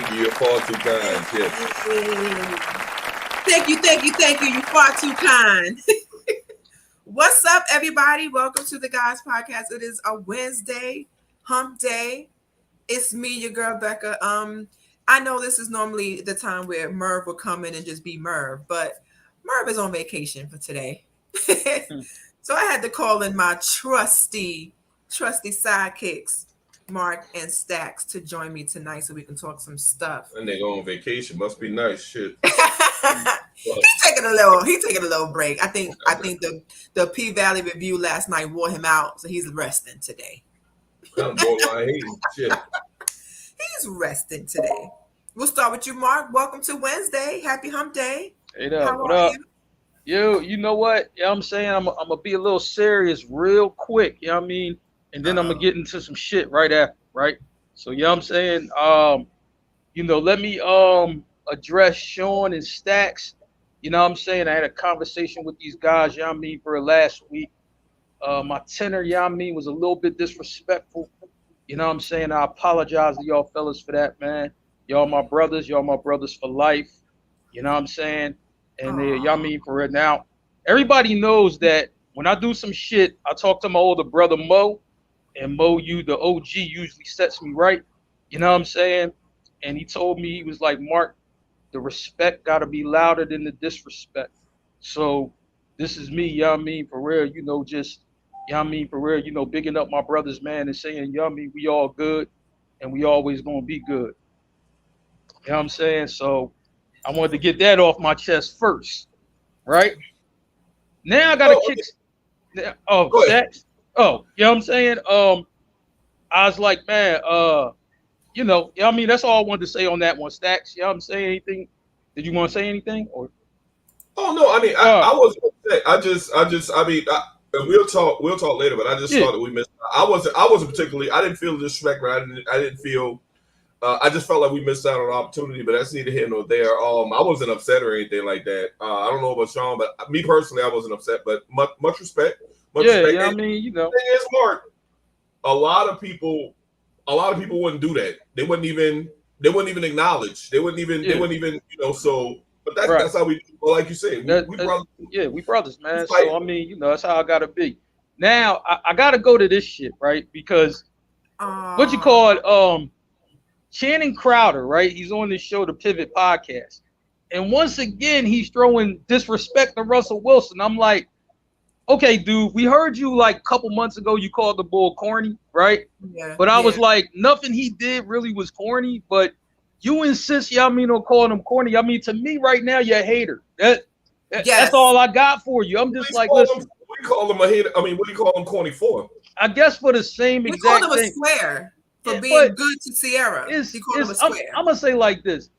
Thank you. You're far too kind. Yes. Thank you. You're far too kind. What's up, everybody? Welcome to the Guys Podcast. It is a Wednesday, hump day. It's me, your girl Becca. I know this is normally the time where Merv will come in and just be Merv, but Merv is on vacation for today. So I had to call in my trusty sidekicks, Mark and Stacks, to join me tonight so we can talk some stuff. And they go on vacation. Must be nice. Shit. He's taking a little break. I think the P Valley review last night wore him out, so he's resting today. Shit. He's resting today. We'll start with you, Mark. Welcome to Wednesday. Happy hump day. Hey, what up? You know what? Yeah, I'm saying I'm gonna be a little serious real quick. You know what I mean? And then I'm gonna get into some shit right after, right? So you know what I'm saying? Let me address Sean and Stacks. You know what I'm saying? I had a conversation with these guys, you know what I mean, for last week. My tenor, you know what I mean, was a little bit disrespectful. You know what I'm saying? I apologize to y'all fellas for that, man. Y'all my brothers for life. You know what I'm saying? And y'all mean for it now. Everybody knows that when I do some shit, I talk to my older brother Mo, and Mo, the OG, usually sets me right. You know what I'm saying? And he told me, he was like, Mark, the respect gotta be louder than the disrespect. So this is me, you know what I mean, for real, you know, just, you know what I mean, for real, you know, bigging up my brothers, man, and saying, you know what I mean, we all good, and we always gonna be good. You know what I'm saying? So I wanted to get that off my chest first, right? Now I gotta kick. Stacks. Oh, you know what I'm saying? I was like, man, you know what I mean, that's all I wanted to say on that one, Stacks. You know what I'm saying? Anything? Did you want to say anything? Or? Oh no, I mean, I was I mean, we'll talk later, but I just thought that we missed. I wasn't particularly. I didn't feel disrespect, but I didn't feel. I just felt like we missed out on an opportunity, but that's neither here nor there. I wasn't upset or anything like that. I don't know about Sean, but me personally, I wasn't upset. But much respect. Respect. Yeah. I mean, you know, the thing is, Mark, a lot of people wouldn't do that. They wouldn't even acknowledge. They wouldn't even, you know. So, but that's how we. Well, like you said, we brothers. Yeah, we brothers, man. So I mean, you know, that's how I gotta be. Now I gotta go to this shit, right? Because what you call it, Channing Crowder, right? He's on this show, the Pivot Podcast. And once again, he's throwing disrespect to Russell Wilson. I'm like, okay, dude, we heard you like a couple months ago, you called the bull corny, right? Yeah. But I was like, nothing he did really was corny, but you insist, you know what I mean, on calling him corny. I mean, to me right now, you're a hater. That's all I got for you. I'm just like, listen. What do you call him a hater? I mean, what do you call him corny for? I guess for the same exact thing. We called him a square. For being good to Sierra. I'm going to say like this.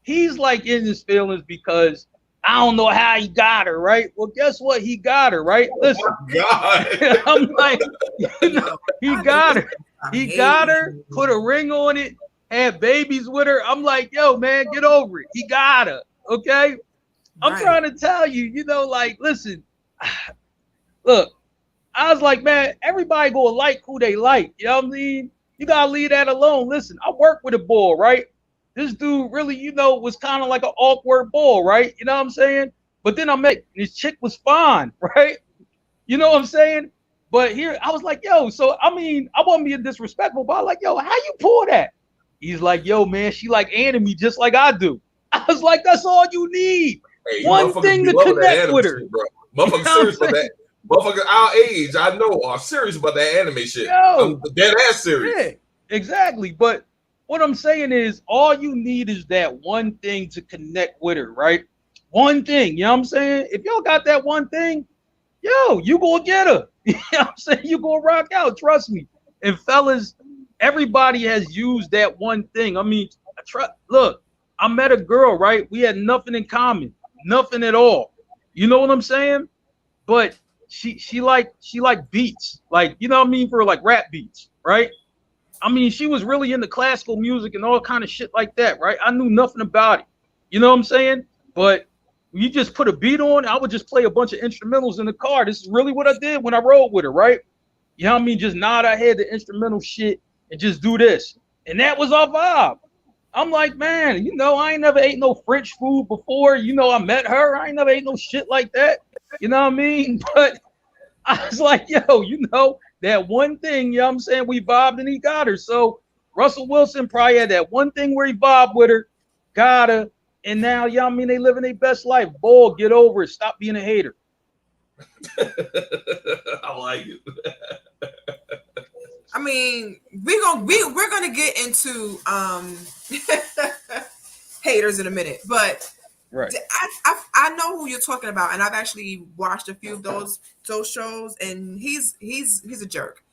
He's like in his feelings because I don't know how he got her, right? Well, guess what? He got her, right? Listen. Oh my God. I'm like, you know, he got her. He got her, put a ring on it, had babies with her. I'm like, yo, man, get over it. He got her, okay? I'm trying to tell you, you know, like, listen, look, I was like, man, everybody gonna like who they like. You know what I mean? You gotta leave that alone. Listen, I work with a bull, right? This dude really, you know, was kind of like an awkward bull, right? You know what I'm saying? But then this chick was fine, right? You know what I'm saying? But here, I was like, yo, so, I mean, I wasn't being disrespectful, but I was like, yo, how you pull that? He's like, yo, man, she like anime just like I do. I was like, that's all you need. Hey, one thing to connect with her. Motherfucker serious about that. Motherfuckers our age, I know, are serious about that anime shit. I'm dead ass serious. Yeah, exactly. But what I'm saying is, all you need is that one thing to connect with her, right? One thing, you know what I'm saying? If y'all got that one thing, yo, you gonna get her. You know what I'm saying? You gonna rock out, trust me. And fellas, everybody has used that one thing. I mean, look, I met a girl, right? We had nothing in common, nothing at all. You know what I'm saying? But she like beats, like, you know what I mean, for like rap beats, right? I mean, she was really into classical music and all kind of shit like that, right? I knew nothing about it. You know what I'm saying? But you just put a beat on, I would just play a bunch of instrumentals in the car. This is really what I did when I rode with her, right? You know what I mean? Just nod our head to instrumental shit and just do this. And that was our vibe. I'm like, man, I ain't never ate no French food before. I met her. I ain't never ate no shit like that. You know what I mean? But I was like, yo, that one thing, you know what I'm saying? We vibed and he got her. So Russell Wilson probably had that one thing where he vibed with her, got her, and now, you know what I mean? They living their best life. Bull, get over it. Stop being a hater. I like it. I mean, we're gonna get into haters in a minute, but right. I know who you're talking about, and I've actually watched a few of those shows, and he's a jerk.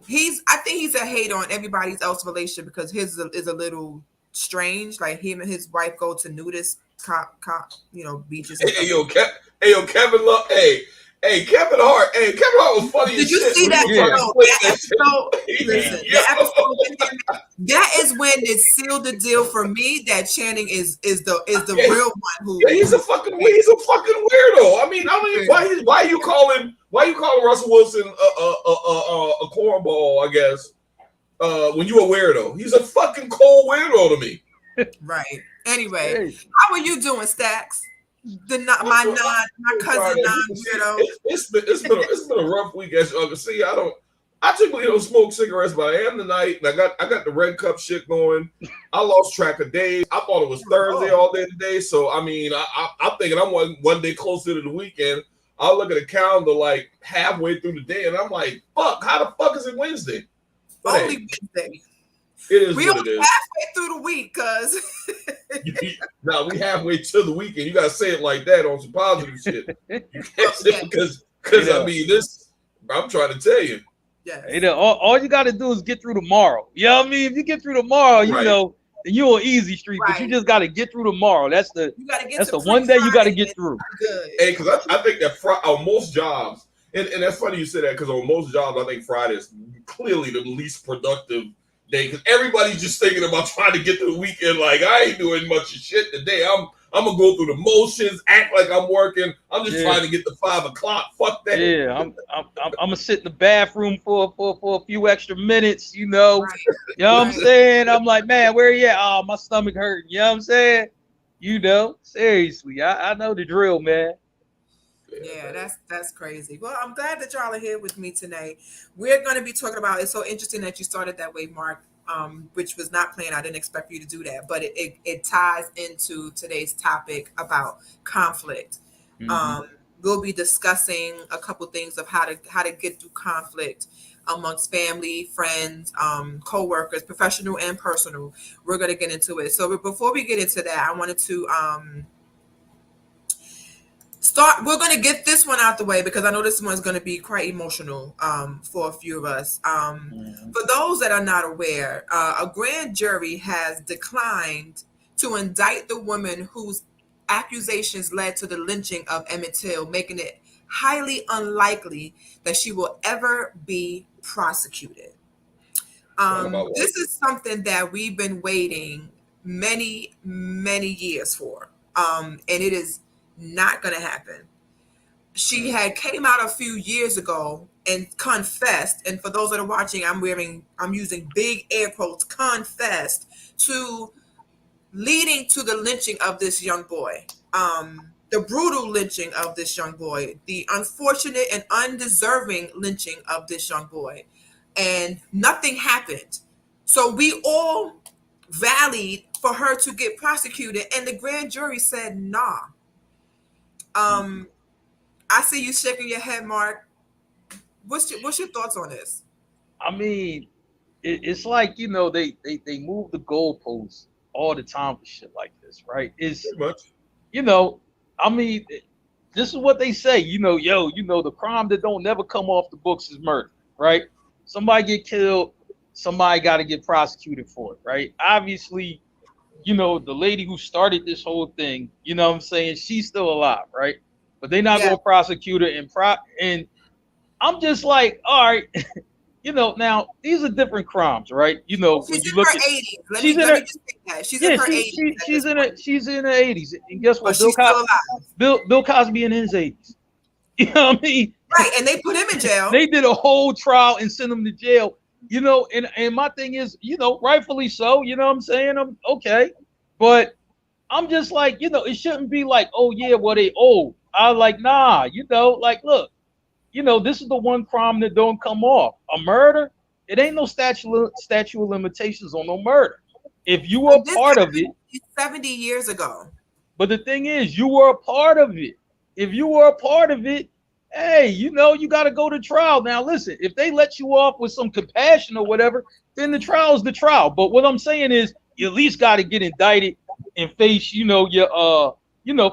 I think he's a hater on everybody else's relationship because his is a little strange. Like him and his wife go to nudist beaches. Kevin Love. Hey, Kevin Hart. Hey, Kevin Hart was funny. Did you see that? Listen, the episode with him, that is when it sealed the deal for me that Channing is the real one who. Yeah, he's a fucking weirdo. I mean, why you calling Russell Wilson a cornball? I guess when you a weirdo, he's a fucking cold weirdo to me. Right. Anyway, how are you doing, Stacks? My cousin non-weirdo. It's been a rough week, as y'all can see. I typically don't smoke cigarettes, but I am tonight, and I got the red cup shit going. I lost track of days. I thought it was Thursday all day today, so I mean, I'm thinking I'm one day closer to the weekend. I'll look at the calendar like halfway through the day, and I'm like, fuck, how the fuck is it Wednesday? But only Wednesday. It is we what it is. Halfway through the week, cuz. Now we halfway to the weekend. You gotta say it like that on some positive shit. You can't say it because I mean this. I'm trying to tell you. Yeah. Hey, all you gotta do is get through tomorrow. You know what I mean? If you get through tomorrow, then you're on easy street. Right. But you just gotta get through tomorrow. That's the one day you gotta get through. Hey, because I think that on most jobs, and that's funny you say that because on most jobs I think Friday is clearly the least productive day because everybody's just thinking about trying to get to the weekend. Like I ain't doing much of shit today. I'm gonna go through the motions, act like I'm working. I'm just trying to get to 5 o'clock. Fuck that. Yeah, I'm gonna sit in the bathroom for a few extra minutes. You know what I'm saying? I'm like, man, where you at? Oh, my stomach hurting. You know what I'm saying? Seriously, I know the drill, man. Yeah, that's crazy. Well, I'm glad that y'all are here with me tonight. We're going to be talking about. It's so interesting that you started that way, Mark. Which was not planned. I didn't expect for you to do that, but it ties into today's topic about conflict. Mm-hmm. We'll be discussing a couple things of how to get through conflict amongst family, friends, co-workers, professional and personal. We're going to get into it. So before we get into that, I wanted to we're going to get this one out the way because I know this one is going to be quite emotional for a few of us. For those that are not aware, a grand jury has declined to indict the woman whose accusations led to the lynching of Emmitt Till, making it highly unlikely that she will ever be prosecuted. This is something that we've been waiting many, many years for, and it is not going to happen. She had came out a few years ago and confessed, and for those that are watching, I'm using big air quotes, confessed to leading to the lynching of this young boy, the brutal lynching of this young boy, the unfortunate and undeserving lynching of this young boy, and nothing happened. So we all rallied for her to get prosecuted, and the grand jury said nah. I see you shaking your head, Mark. What's your thoughts on this? I mean, it's like they move the goalposts all the time for shit like this, right? It's I mean, this is what they say. The crime that don't never come off the books is murder, right? Somebody get killed, somebody got to get prosecuted for it, right? Obviously, the lady who started this whole thing, you know what I'm saying? She's still alive, right? But they're not going to prosecute her and I'm just like, all right, now these are different crimes, right? She's in her 80s. Let me just say that. She's in her 80s. She's in her 80s. And guess what? Bill Cosby in his 80s. You know what I mean? Right, and they put him in jail. They did a whole trial and sent him to jail. And my thing is, rightfully so. You know what I'm saying? I'm okay, but I'm just like, it shouldn't be like, oh yeah, well they old. I like, nah, like, look, this is the one crime that don't come off. A murder, it ain't no statute of limitations on no murder. If you were And a this part of it, happened 70 years ago. but the thing is, you were a part of it. If you were a part of it, hey, you got to go to trial. Now, listen, if they let you off with some compassion or whatever, then the trial is the trial. But what I'm saying is, you at least got to get indicted and face,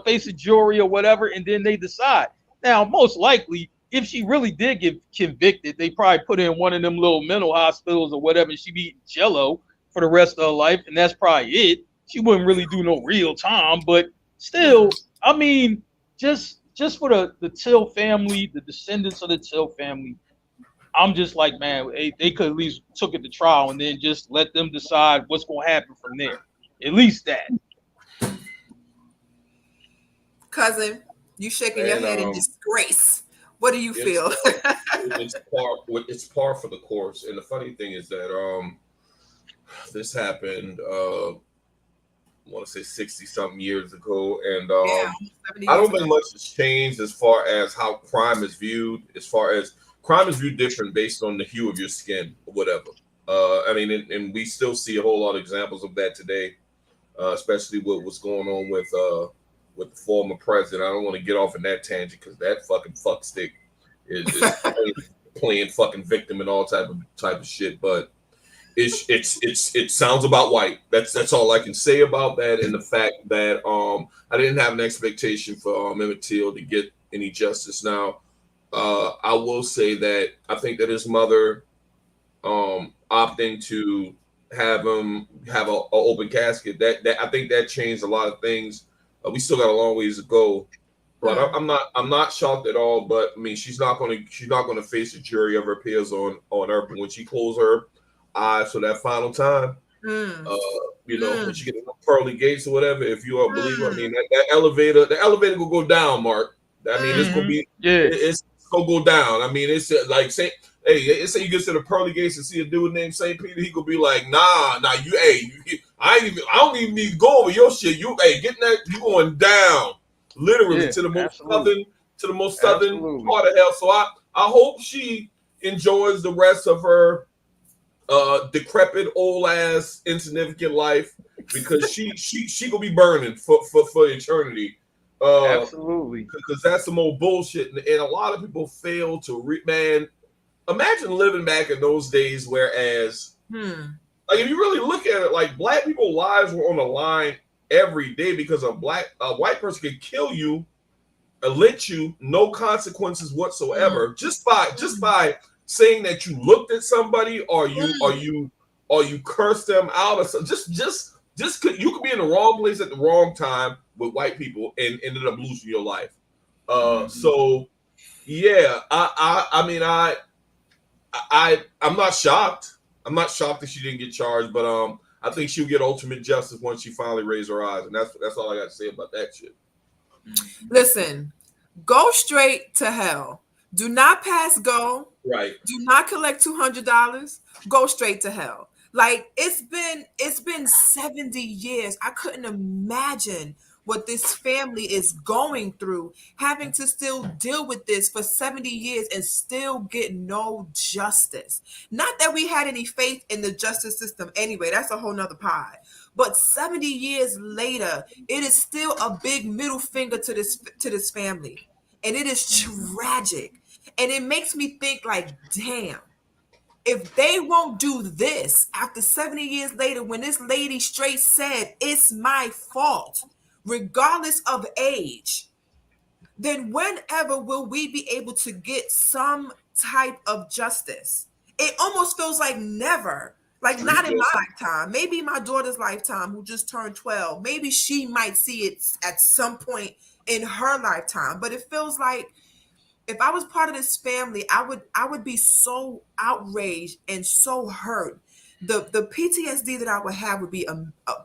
face a jury or whatever, and then they decide. Now, most likely, if she really did get convicted, they probably put her in one of them little mental hospitals or whatever, and she be eating Jello for the rest of her life, and that's probably it. She wouldn't really do no real time, but still, I mean, just for the Till family, the descendants of the Till family, I'm just like, man, they could at least took it to trial and then just let them decide what's going to happen from there. At least that. Cousin, you shaking your head in disgrace. What do you it's feel? it's par for the course. And the funny thing is that this happened I want to say 60 something years ago, and Yeah, I 70 years don't think ago. much has changed as far as how crime is viewed. As far as crime is viewed different based on the hue of your skin or whatever. I mean, and we still see a whole lot of examples of that today, especially with what's going on with the former president. I don't want to get off in that tangent because that fucking fuckstick is playing fucking victim and all type of shit. But it sounds about white. That's all I can say about that, and the fact that I didn't have an expectation for Emmitt Till to get any justice. Now, I will say that I think that his mother opting to have him have a open casket, that I think that changed a lot of things. We still got a long ways to go, but I'm not shocked at all. But I mean, she's not gonna face a jury of her peers on her. But when she closed her eyes for that final time, Mm, when mm, she gets pearly gates or whatever, if you are a believer, I mm, mean the elevator will go down, Mark. I mean, it's gonna mm. Mm-hmm. be Yeah. it's gonna go down. I mean, it's like say, hey, it's say you get to the pearly gates and see a dude named Saint Peter, he could be like, nah, I don't even need to go over your shit. Getting that, you going down, literally Yeah. to the most Absolutely. southern Absolutely. part of hell. So I hope she enjoys the rest of her decrepit old ass insignificant life because she gonna be burning for eternity. Absolutely. Because that's some old bullshit, and a lot of people fail to man. Imagine living back in those days, whereas Hmm. like if you really look at it, like black people's lives were on the line every day because a white person could kill you, lynch you, no consequences Mm, whatsoever, just mm, by saying that you looked at somebody or mm, you cursed them out or so. You could be in the wrong place at the wrong time with white people and ended up losing your life. mm. So yeah, I mean I'm not shocked. I'm not shocked that she didn't get charged, but I think she'll get ultimate justice once she finally raised her eyes, and that's all I got to say about that shit. Listen, go straight to hell. Do not pass go. Right. Do not collect $200. Go straight to hell. Like it's been 70 years. I couldn't imagine what this family is going through, having to still deal with this for 70 years and still get no justice. Not that we had any faith in the justice system anyway, that's a whole nother pie. But 70 years later, it is still a big middle finger to this family. And it is tragic. And it makes me think like, damn, if they won't do this after 70 years later, when this lady straight said, it's my fault, regardless of age, then whenever will we be able to get some type of justice? It almost feels like never. Like not in my lifetime. Maybe my daughter's lifetime, who just turned 12. Maybe she might see it at some point in her lifetime. But it feels like if I was part of this family, I would be so outraged and so hurt. The PTSD that I would have would be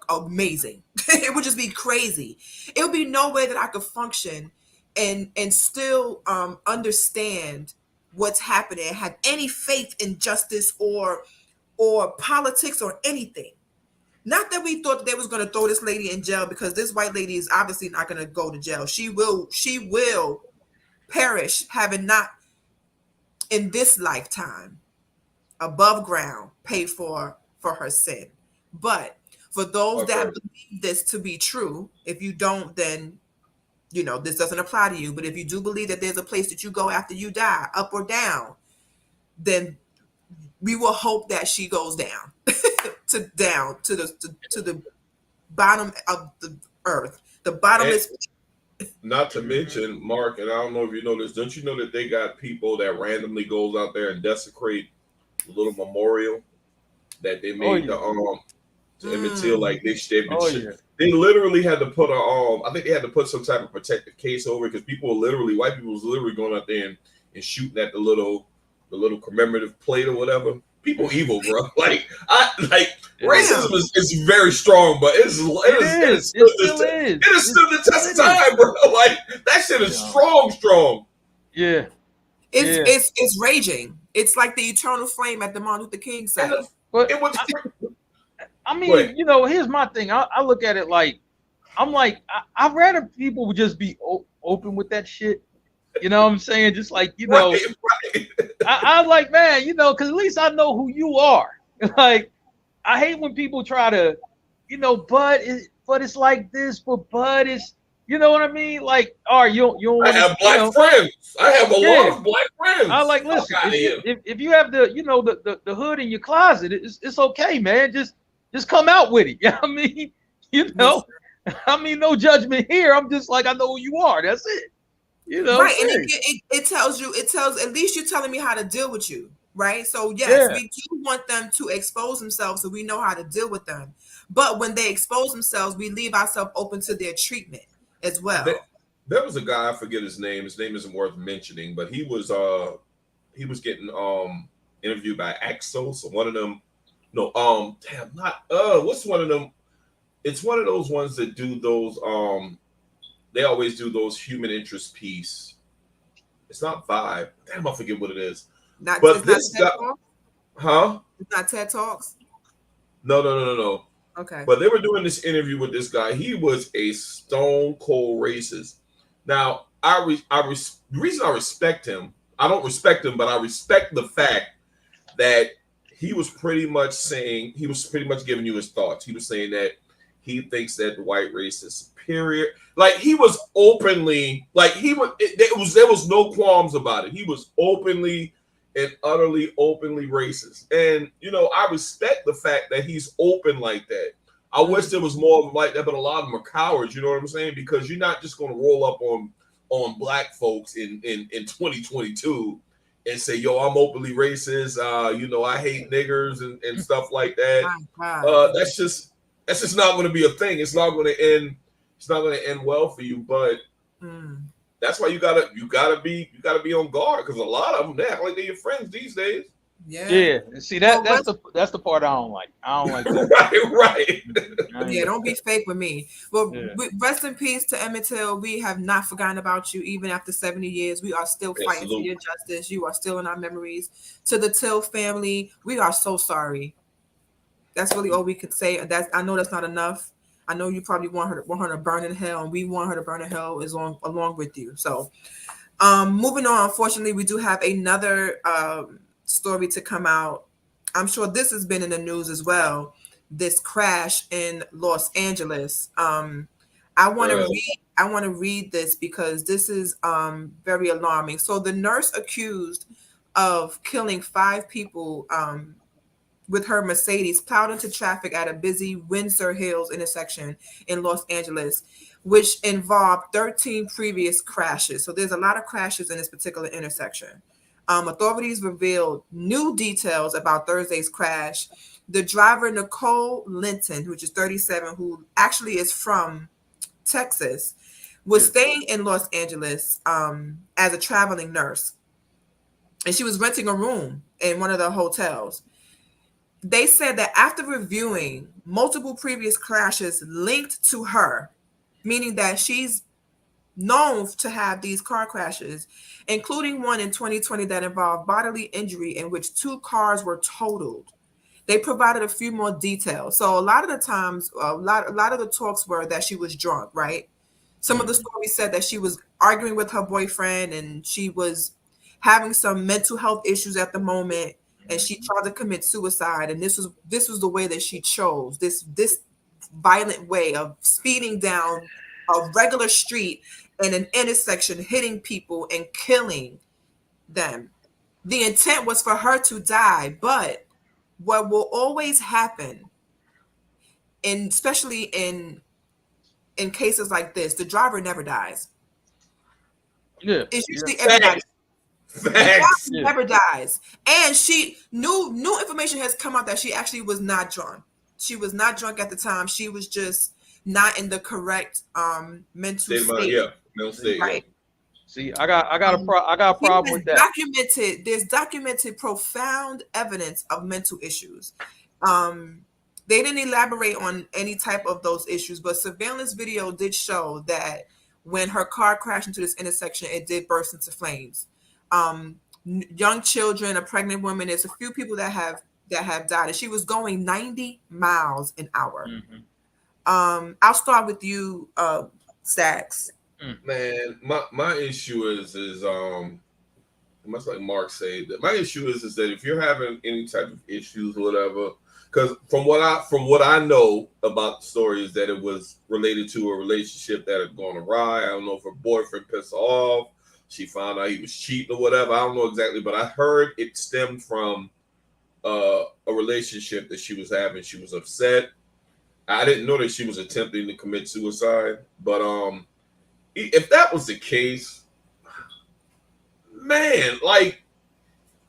amazing. It would just be crazy. It would be no way that I could function and still understand what's happening, had any faith in justice or politics or anything. Not that we thought that they was going to throw this lady in jail, because this white lady is obviously not going to go to jail. She will perish, having not in this lifetime above ground pay for her sin. But for those that believe this to be true, if you don't, then this doesn't apply to you. But if you do believe that there's a place that you go after you die, up or down, then we will hope that she goes down to the bottom of the earth, the bottomless. Not to mention, Mark, and I don't know if you know this, don't you know that they got people that randomly goes out there and desecrate the little memorial that they made to Emmitt Till? Like they literally had to put I think they had to put some type of protective case over it, because white people was literally going out there and shooting at the little commemorative plate or whatever. People evil, bro. Racism is very strong, but it still is. It has stood the test of time, bro. Like, that shit is strong. Yeah. It's raging. It's like the eternal flame at the Martin Luther King site. I mean, here's my thing. I look at it like, I'd rather people would just be open with that shit. You know what I'm saying? Just like, right. I like, man, because at least I know who you are. Like, I hate when people try to, but it's like this, but is, you know what I mean? Like, all right, you don't I have black friends. I have a lot of black friends. I like, listen, if you have the the hood in your closet, it's okay, man. Just come out with it. You know what I mean? No judgment here. I'm just like, I know who you are. That's it. Right, and it tells at least you're telling me how to deal with you, right? So yes, we do want them to expose themselves so we know how to deal with them. But when they expose themselves, we leave ourselves open to their treatment as well. There was a guy, I forget his name. His name isn't worth mentioning, but he was getting interviewed by Axel. So one of them, what's one of them? It's one of those ones that do those they always do those human interest piece. It's not Vibe. Damn, I forget what it is. But this guy, huh? It's not TED Talks. No. Okay. But they were doing this interview with this guy. He was a stone cold racist. Now, the reason I respect him, I don't respect him, but I respect the fact that he was pretty much giving you his thoughts. He was saying that he thinks that the white race is superior. Like, he was openly, there was no qualms about it. He was openly and utterly racist. And, I respect the fact that he's open like that. I wish there was more of them like that, but a lot of them are cowards, you know what I'm saying? Because you're not just going to roll up on black folks in 2022 and say, yo, I'm openly racist. I hate niggers and stuff like that. That's just not going to be a thing. It's not going to end. It's not going to end well for you. But that's why you gotta be on guard, because a lot of them, they act like they're your friends these days. Yeah. See, that's the part I don't like. I don't like that. right. Yeah, don't be fake with me. Well, rest in peace to Emmitt Till. We have not forgotten about you, even after 70 years. We are still fighting for your justice. You are still in our memories. To the Till family, we are so sorry. That's really all we could say. I know that's not enough. I know you probably want her to burn in hell, and we want her to burn in hell along with you. So, moving on. Unfortunately, we do have another story to come out. I'm sure this has been in the news as well. This crash in Los Angeles. I want to read this because this is very alarming. So the nurse accused of killing 5 people with her Mercedes plowed into traffic at a busy Windsor Hills intersection in Los Angeles, which involved 13 previous crashes. So there's a lot of crashes in this particular intersection. Authorities revealed new details about Thursday's crash. The driver, Nicole Linton, which is 37, who actually is from Texas, was staying in Los Angeles as a traveling nurse. And she was renting a room in one of the hotels. They said that after reviewing multiple previous crashes linked to her, meaning that she's known to have these car crashes, including one in 2020 that involved bodily injury in which 2 cars were totaled. They provided a few more details. So a lot of the times, a lot of the talks were that she was drunk, right? Some of the stories said that she was arguing with her boyfriend and she was having some mental health issues at the moment, and she tried to commit suicide. And this was the way that she chose, this violent way of speeding down a regular street in an intersection, hitting people and killing them. The intent was for her to die, but what will always happen, and especially in cases like this, the driver never dies. Yeah. It's usually everybody. Facts. The driver never dies. And she new information has come out that she actually was not drunk. She was not drunk at the time. She was just not in the correct mental state. Yeah, mental state. Right. Yeah. See, I got a problem with that. There's documented profound evidence of mental issues. They didn't elaborate on any type of those issues, but surveillance video did show that when her car crashed into this intersection, it did burst into flames. Young children, a pregnant woman, there's a few people that have died, and she was going 90 miles an hour. I'll start with you, Stacks. Man, my issue is much like Mark said, that my issue is that if you're having any type of issues or whatever, because from what I know about the story is that it was related to a relationship that had gone awry. I don't know if her boyfriend pissed her off. She found out he was cheating or whatever. I don't know exactly, but I heard it stemmed from a relationship that she was having. She was upset. I didn't know that she was attempting to commit suicide, but if that was the case, man, like,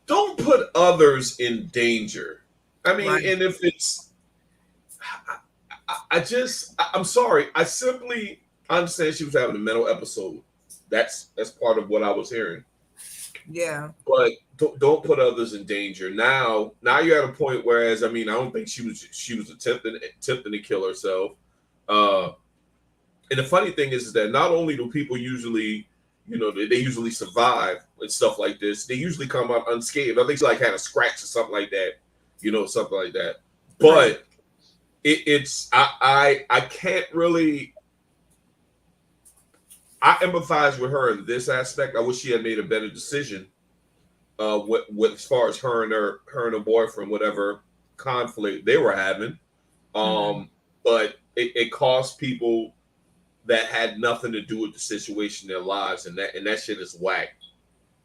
don't put others in danger. I mean, right. And if it's, I'm sorry. I understand she was having a mental episode. That's part of what I was hearing. Yeah. But don't put others in danger. Now you're at a point whereas, I mean, I don't think she was attempting to kill herself. And the funny thing is that not only do people usually, they usually survive and stuff like this, they usually come out unscathed. I think she like had a scratch or something like that, something like that. But I can't really. I empathize with her in this aspect. I wish she had made a better decision. With as far as her and her boyfriend, whatever conflict they were having, but it cost people that had nothing to do with the situation in their lives, and that shit is whack.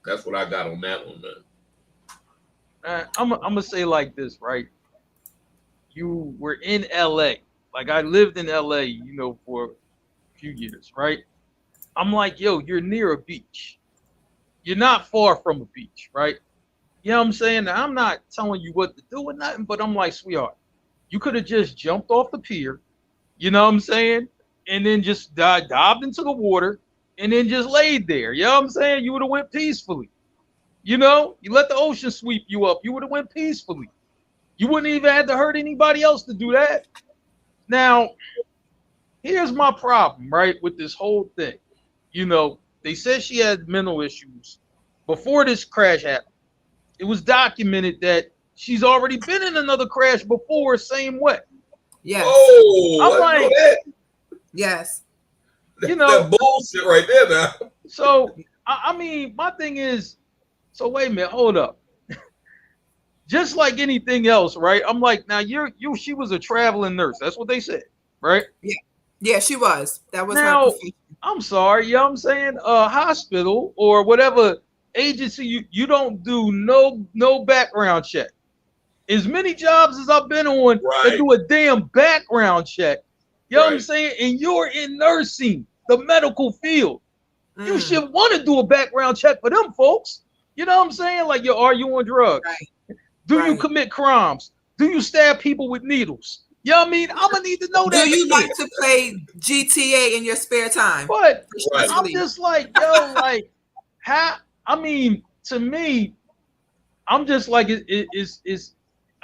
That's what I got on that one, man. I'm gonna say like this, right? You were in LA, like I lived in LA, for a few years, right? I'm like, yo, you're near a beach. You're not far from a beach, right? You know what I'm saying? Now, I'm not telling you what to do or nothing, but I'm like, sweetheart, you could have just jumped off the pier, you know what I'm saying? And then just dived into the water and then just laid there. You know what I'm saying? You would have went peacefully. You let the ocean sweep you up. You would have went peacefully. You wouldn't even have to hurt anybody else to do that. Now, here's my problem, right, with this whole thing. They said she had mental issues before this crash happened. It was documented that she's already been in another crash before, same way. Yes. Oh, I'm like, yes. That bullshit right there now. So, I mean, my thing is, so wait a minute, hold up. Just like anything else, right? I'm like, now she was a traveling nurse. That's what they said, right? Yeah. Yeah, she was. That was now, her profession. I'm sorry, you know what I'm saying? A hospital or whatever agency, you don't do no background check. As many jobs as I've been on that do a damn background check, you know what I'm saying? And you're in nursing, the medical field. You should want to do a background check for them folks. You know what I'm saying? Like, are you on drugs? Right. Do you commit crimes? Do you stab people with needles? You know what I mean? I'm gonna need to know that. Do you like to play GTA in your spare time? But I'm just like, yo, like, how? I mean, to me, I'm just like, it's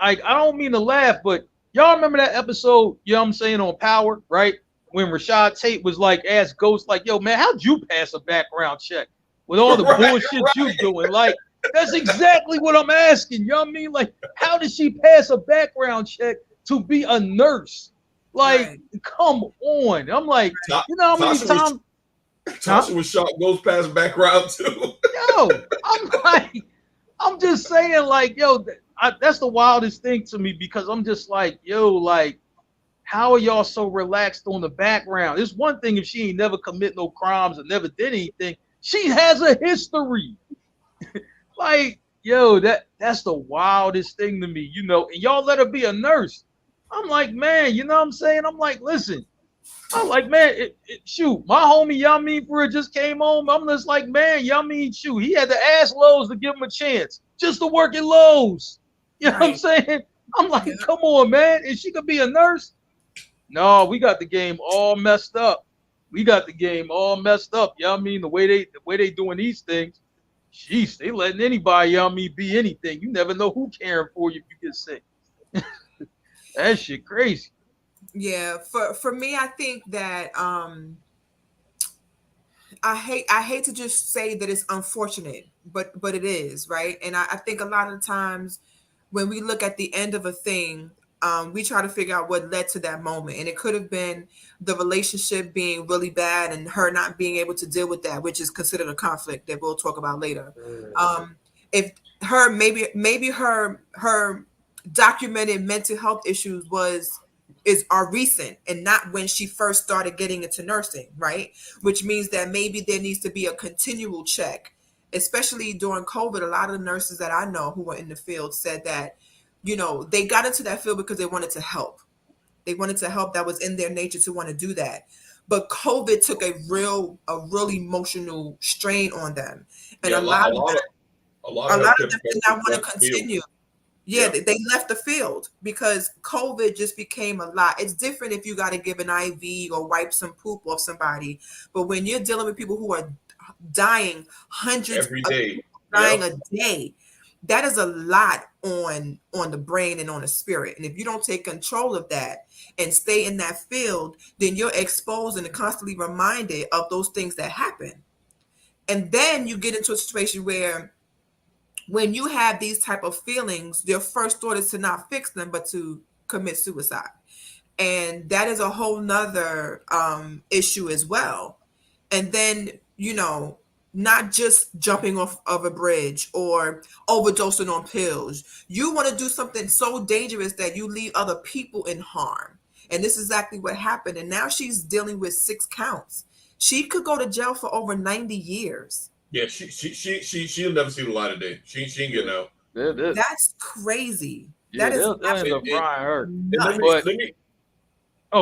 like, I don't mean to laugh, but y'all remember that episode? You know what I'm saying, on Power, right? when Rashad Tate was like, asked Ghost, like, yo, man, how'd you pass a background check with all the bullshit you doing? Like, that's exactly what I'm asking. You know what I mean? Like, how did she pass a background check to be a nurse? Like, come on. I'm like, you know how many times Tasha was shocked goes past background too. Yo, I'm like, I'm just saying, like, yo, that's the wildest thing to me because I'm just like, yo, like, how are y'all so relaxed on the background? It's one thing if she ain't never commit no crimes or never did anything. She has a history. Like, yo, that's the wildest thing to me, you know, and y'all let her be a nurse. I'm like, man, you know what I'm saying? I'm like, listen, I'm like, man, shoot, my homie Yamin Brewer just came home. I'm just like, man, Yamin, shoot, he had to ask Lowe's to give him a chance just to work at Lowe's. You know what I'm saying? I'm like, come on, man. If she could be a nurse. No, we got the game all messed up. We got the game all messed up. You know what I mean? The way they doing these things, jeez, they letting anybody, you know what I mean, be anything. You never know who caring for you if you get sick. That shit crazy. Yeah, for me, I think that I hate to just say that it's unfortunate, but it is, right? And I think a lot of the times when we look at the end of a thing, we try to figure out what led to that moment. And it could have been the relationship being really bad and her not being able to deal with that, which is considered a conflict that we'll talk about later. If her maybe her documented mental health issues are recent and not when she first started getting into nursing, right? Which means that maybe there needs to be a continual check, especially during COVID. A lot of the nurses that I know who were in the field said that, you know, they got into that field because they wanted to help. They wanted to help. That was in their nature to want to do that. But COVID took a real emotional strain on them. And a lot of them did not want to continue. Yeah, they left the field because COVID just became a lot. It's different if you got to give an IV or wipe some poop off somebody. But when you're dealing with people who are dying, hundreds every day, dying a day, that is a lot on the brain and on the spirit. And if you don't take control of that and stay in that field, then you're exposed and constantly reminded of those things that happen. And then you get into a situation where when you have these type of feelings, your first thought is to not fix them, but to commit suicide. And that is a whole nother issue as well. And then, you know, not just jumping off of a bridge or overdosing on pills. You want to do something so dangerous that you leave other people in harm. And this is exactly what happened. And now she's dealing with 6 counts. She could go to jail for over 90 years. Yeah, she'll never see the light of day. She ain't getting out. That's crazy. Yeah, that is her.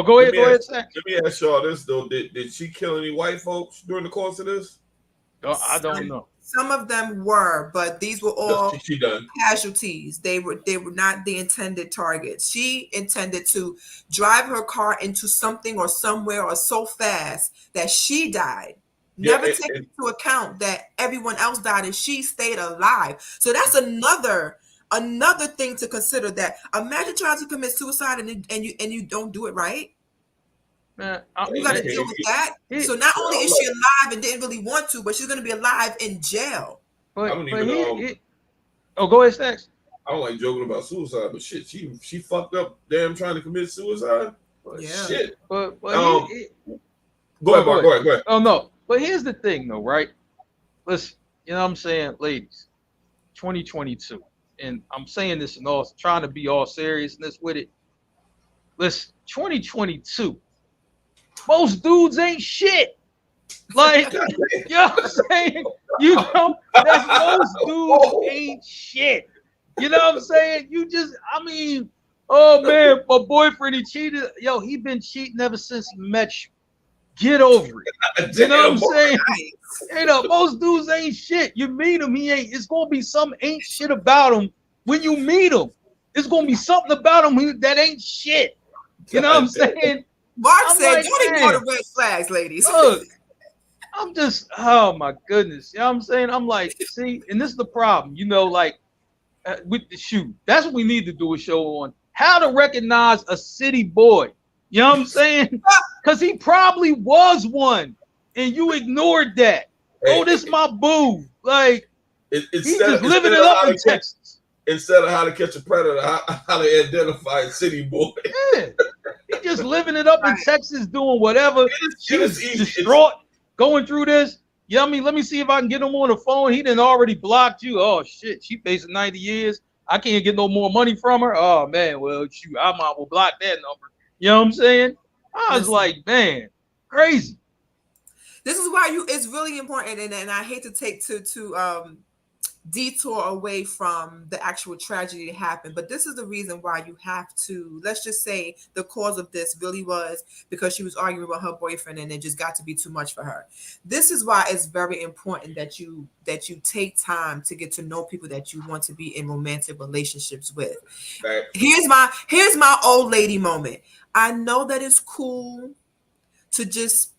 Go ahead. Let me ask y'all this though: Did she kill any white folks during the course of this? I don't know. Some of them were, but these were all she done. Casualties. They were not the intended targets. She intended to drive her car into something or somewhere or so fast that she died. Never taking into account that everyone else died and she stayed alive. So that's another thing to consider. That imagine trying to commit suicide and you don't do it right. Man, you got to deal with that. So not only is she alive and didn't really want to, but she's going to be alive in jail. I don't even know. Go ahead, Stacks. I don't like joking about suicide, but shit, she fucked up. Damn, trying to commit suicide. Yeah. Shit. But go ahead, Mark. Go ahead. Oh no. But here's the thing, though, right? Listen, you know what I'm saying, ladies, 2022, and I'm saying this and all, trying to be all seriousness with it. Listen, 2022, most dudes ain't shit. Like, you know what I'm saying? You know, that's most dudes ain't shit. You know what I'm saying? Oh man, my boyfriend, he cheated. Yo, he been cheating ever since he met you. Get over it. You know what I'm saying? You know, most dudes ain't shit. You meet him, he ain't. It's gonna be some ain't shit about him when you meet him. It's gonna be something about him that ain't shit. You know what I'm saying? Mark said, "Don't ignore the red flags, ladies." Look, I'm just, oh my goodness. You know what I'm saying? I'm like, see, and this is the problem. You know, like with the shoe. That's what we need to do a show on how to recognize a city boy. You know what I'm saying? Because he probably was one, and you ignored that. Oh, this my boo. Like, he's just living it up in Texas. Instead of how to catch a predator, how to identify a city boy. Yeah. He's just living it up in Texas, doing whatever. She was distraught going through this. Yeah, I mean, let me see if I can get him on the phone. He done already blocked you. Oh, shit. She facing 90 years. I can't get no more money from her. Oh, man. Well, shoot, I might well block that number. You know what I'm saying? I was like, man, crazy. This is why it's really important. And I hate to take to detour away from the actual tragedy that happened, but this is the reason why you have to, let's just say the cause of this really was because she was arguing with her boyfriend and it just got to be too much for her. This is why it's very important that you take time to get to know people that you want to be in romantic relationships with. Right. Here's my old lady moment. I know that it's cool to just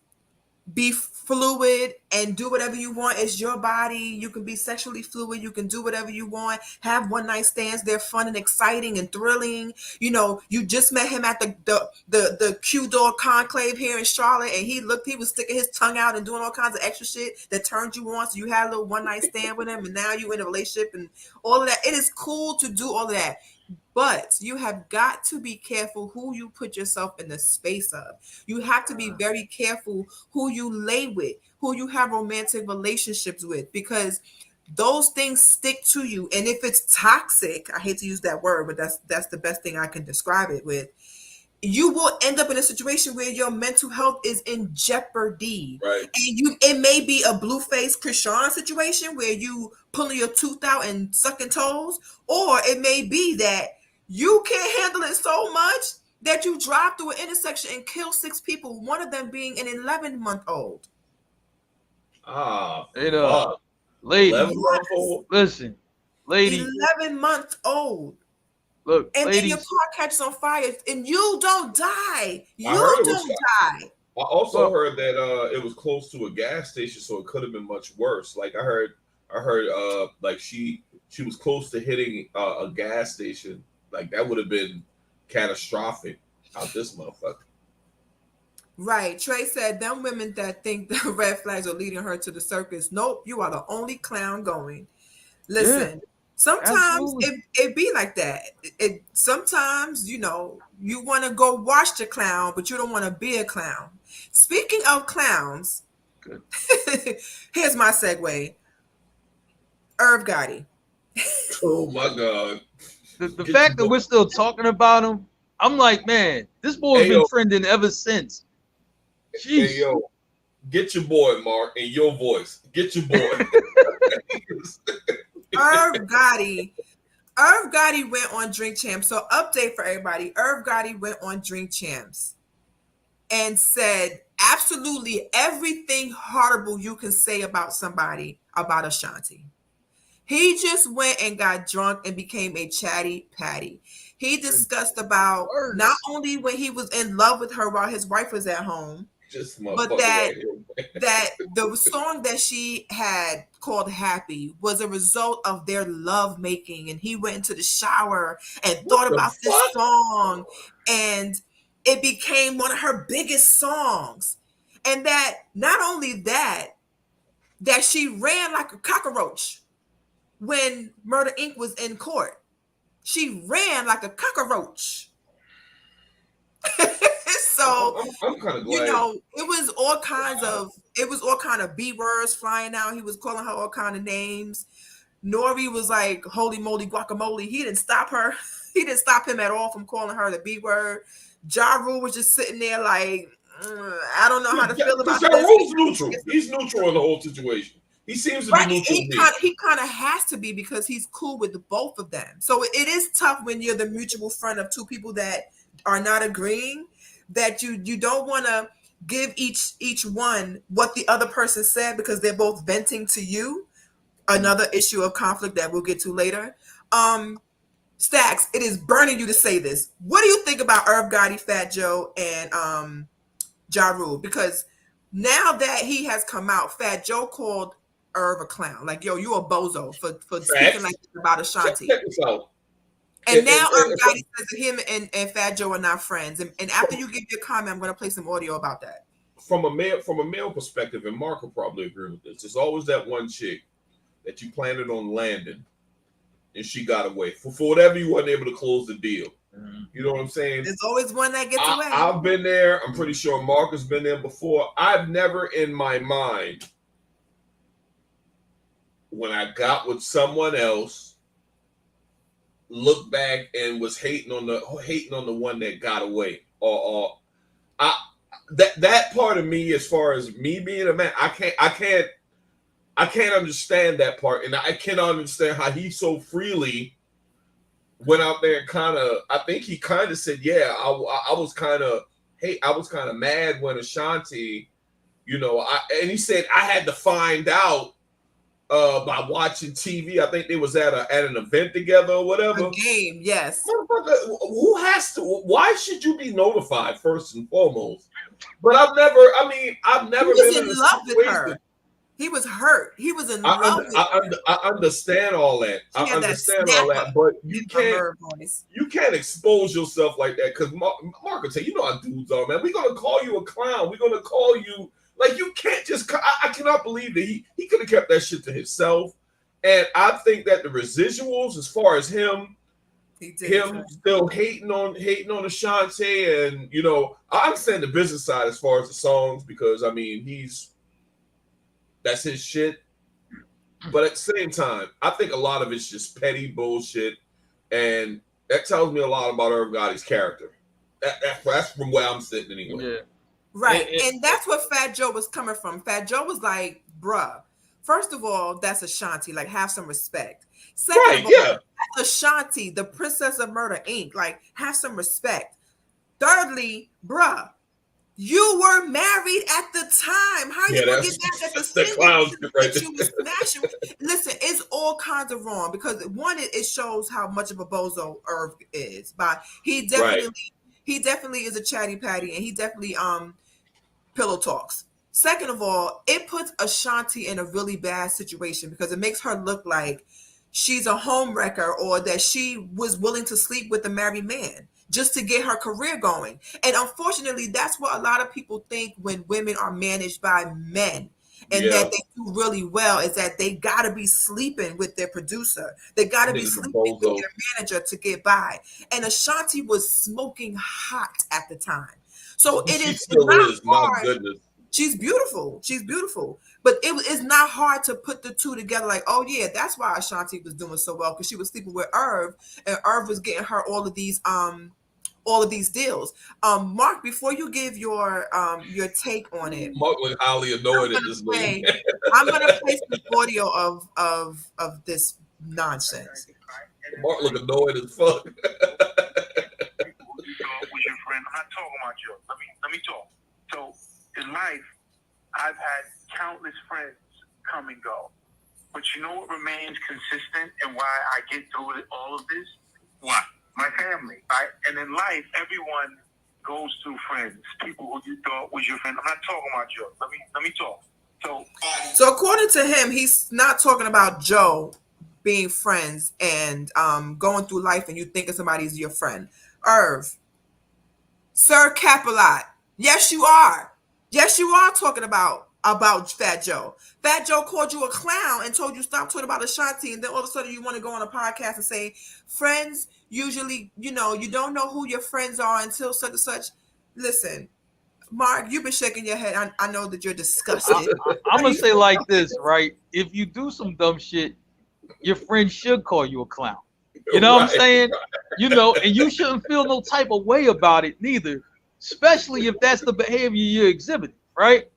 be fluid and do whatever you want. It's your body. You can be sexually fluid. You can do whatever you want. Have one night stands. They're fun and exciting and thrilling. You know, you just met him at the Q-Door conclave here in Charlotte, and he was sticking his tongue out and doing all kinds of extra shit that turned you on. So you had a little one night stand with him, and now you're in a relationship and all of that. It is cool to do all of that. But you have got to be careful who you put yourself in the space of. You have to be very careful who you lay with, who you have romantic relationships with, because those things stick to you. And if it's toxic, I hate to use that word, but that's the best thing I can describe it with. You will end up in a situation where your mental health is in jeopardy. Right. And it may be a Blueface Krishan situation where you pulling your tooth out and sucking toes, or it may be that you can't handle it so much that you drive through an intersection and kill 6 people, one of them being an 11-month-old. Lady, listen, lady, 11-month-old. Look, and ladies, then your car catches on fire and you don't die. You don't die. I also heard that it was close to a gas station, so it could have been much worse. Like I heard like she was close to hitting a gas station. Like that would have been catastrophic out this motherfucker. Right. Trey said, them women that think the red flags are leading her to the circus. Nope, you are the only clown going. Listen, sometimes it be like that. Sometimes, you know, you want to go watch the clown, but you don't want to be a clown. Speaking of clowns, here's my segue. Irv Gotti. Oh my God. The fact that we're still talking about him, I'm like, man, this boy's been trending ever since. Jeez. Hey, yo, get your boy, Mark, in your voice. Get your boy. Irv Gotti went on Drink Champs. So update for everybody. Irv Gotti went on Drink Champs and said absolutely everything horrible you can say about somebody about Ashanti. He just went and got drunk and became a chatty patty. He discussed about not only when he was in love with her while his wife was at home, but that the song that she had called Happy was a result of their love making. And he went into the shower and thought about this song, and it became one of her biggest songs. And that not only that she ran like a cockroach when Murder Inc. was in court. She ran like a cockroach. So I'm kind of glad. You know, it was all kinds of B words flying out. He was calling her all kind of names. Nori was like, holy moly guacamole. He didn't stop her. He didn't stop him at all from calling her the B word. Ja Rule was just sitting there like, I don't know how to feel about this. Ja Rule's neutral. He's neutral in the whole situation. He seems to be neutral. He kind of has to be, because he's cool with both of them. So it is tough when you're the mutual friend of two people that are not agreeing, that you don't want to give each one what the other person said, because they're both venting to you. Another issue of conflict that we'll get to later. Stacks, it is burning you to say this. What do you think about Irv Gotti, Fat Joe, and Ja Rule? Because now that he has come out, Fat Joe called Irv a clown. Like, yo, you a bozo for speaking like this about Ashanti. Check this out. And now Irv Gotti says that him and Fat Joe are not friends. And after you give your comment, I'm going to play some audio about that. From a male perspective, and Mark will probably agree with this. There's always that one chick that you planted on landing, and she got away for whatever you weren't able to close the deal. You know what I'm saying? There's always one that gets away. I've been there. I'm pretty sure Mark has been there before. I've never in my mind, when I got with someone else, looked back and was hating on the one that got away. Or that part of me, as far as me being a man, I can't understand that part, and I cannot understand how he so freely went out there and I think he kind of said, yeah, I was kind of mad when Ashanti, and he said I had to find out by watching TV. I think they was at an event together or whatever. A game, yes. Who has to? Why should you be notified first and foremost? But I've never been in love with her. He was hurt. He was in love with her. I understand all that. I understand all that, but you can't expose yourself like that, because Mark will tell you, how dudes are, man. We're gonna call you a clown. We're gonna call you, like, you can't just. I cannot believe that he could have kept that shit to himself. And I think that the residuals, as far as him still hating on Ashanti, and I understand the business side as far as the songs, because I mean that's his shit. But at the same time, I think a lot of it's just petty bullshit. And that tells me a lot about Irv Gotti's character. That's from where I'm sitting anyway. Yeah. Right. And that's what Fat Joe was coming from. Fat Joe was like, bruh, first of all, that's Ashanti. Like, have some respect. Second of all, that's Ashanti, the Princess of Murder, Inc. Like, have some respect. Thirdly, bruh, you were married at the time. How you gonna get back at the clown that you was smashing? Listen, it's all kinds of wrong, because one, it shows how much of a bozo Irv is. But he definitely is a chatty patty, and he definitely pillow talks. Second of all, it puts Ashanti in a really bad situation, because it makes her look like she's a homewrecker, or that she was willing to sleep with a married man just to get her career going. And unfortunately, that's what a lot of people think when women are managed by men, and that they do really well, is that they got to be sleeping with their producer. They got to be sleeping with their manager to get by. And Ashanti was smoking hot at the time. So it's not hard. She's beautiful. She's beautiful. But it's not hard to put the two together, like, oh yeah, that's why Ashanti was doing so well, because she was sleeping with Irv, and Irv was getting her all of these deals. Mark, before you give your take on it, Mark was highly annoyed at this movie. I'm gonna play some audio of this nonsense. Mark look annoyed as fuck. Was your friend? I'm not talking about you. Let me talk. So in life, I've had countless friends come and go, but you know what remains consistent, and why I get through all of this? What? My family, right? And in life, everyone goes through friends, people who you thought was your friend. I'm not talking about Joe. Let me talk. So according to him, he's not talking about Joe being friends and going through life and you thinking somebody's your friend. Irv, Sir Capilot, yes you are. Yes, you are talking about Fat Joe. Fat Joe called you a clown and told you stop talking about Ashanti, and then all of a sudden you want to go on a podcast and say friends usually, you don't know who your friends are until such and such. Listen, Mark, you've been shaking your head. I know that you're disgusted. I'm gonna say like this, right? If you do some dumb shit, your friend should call you a clown. You know what I'm saying? And you shouldn't feel no type of way about it neither, especially if that's the behavior you're exhibiting, right?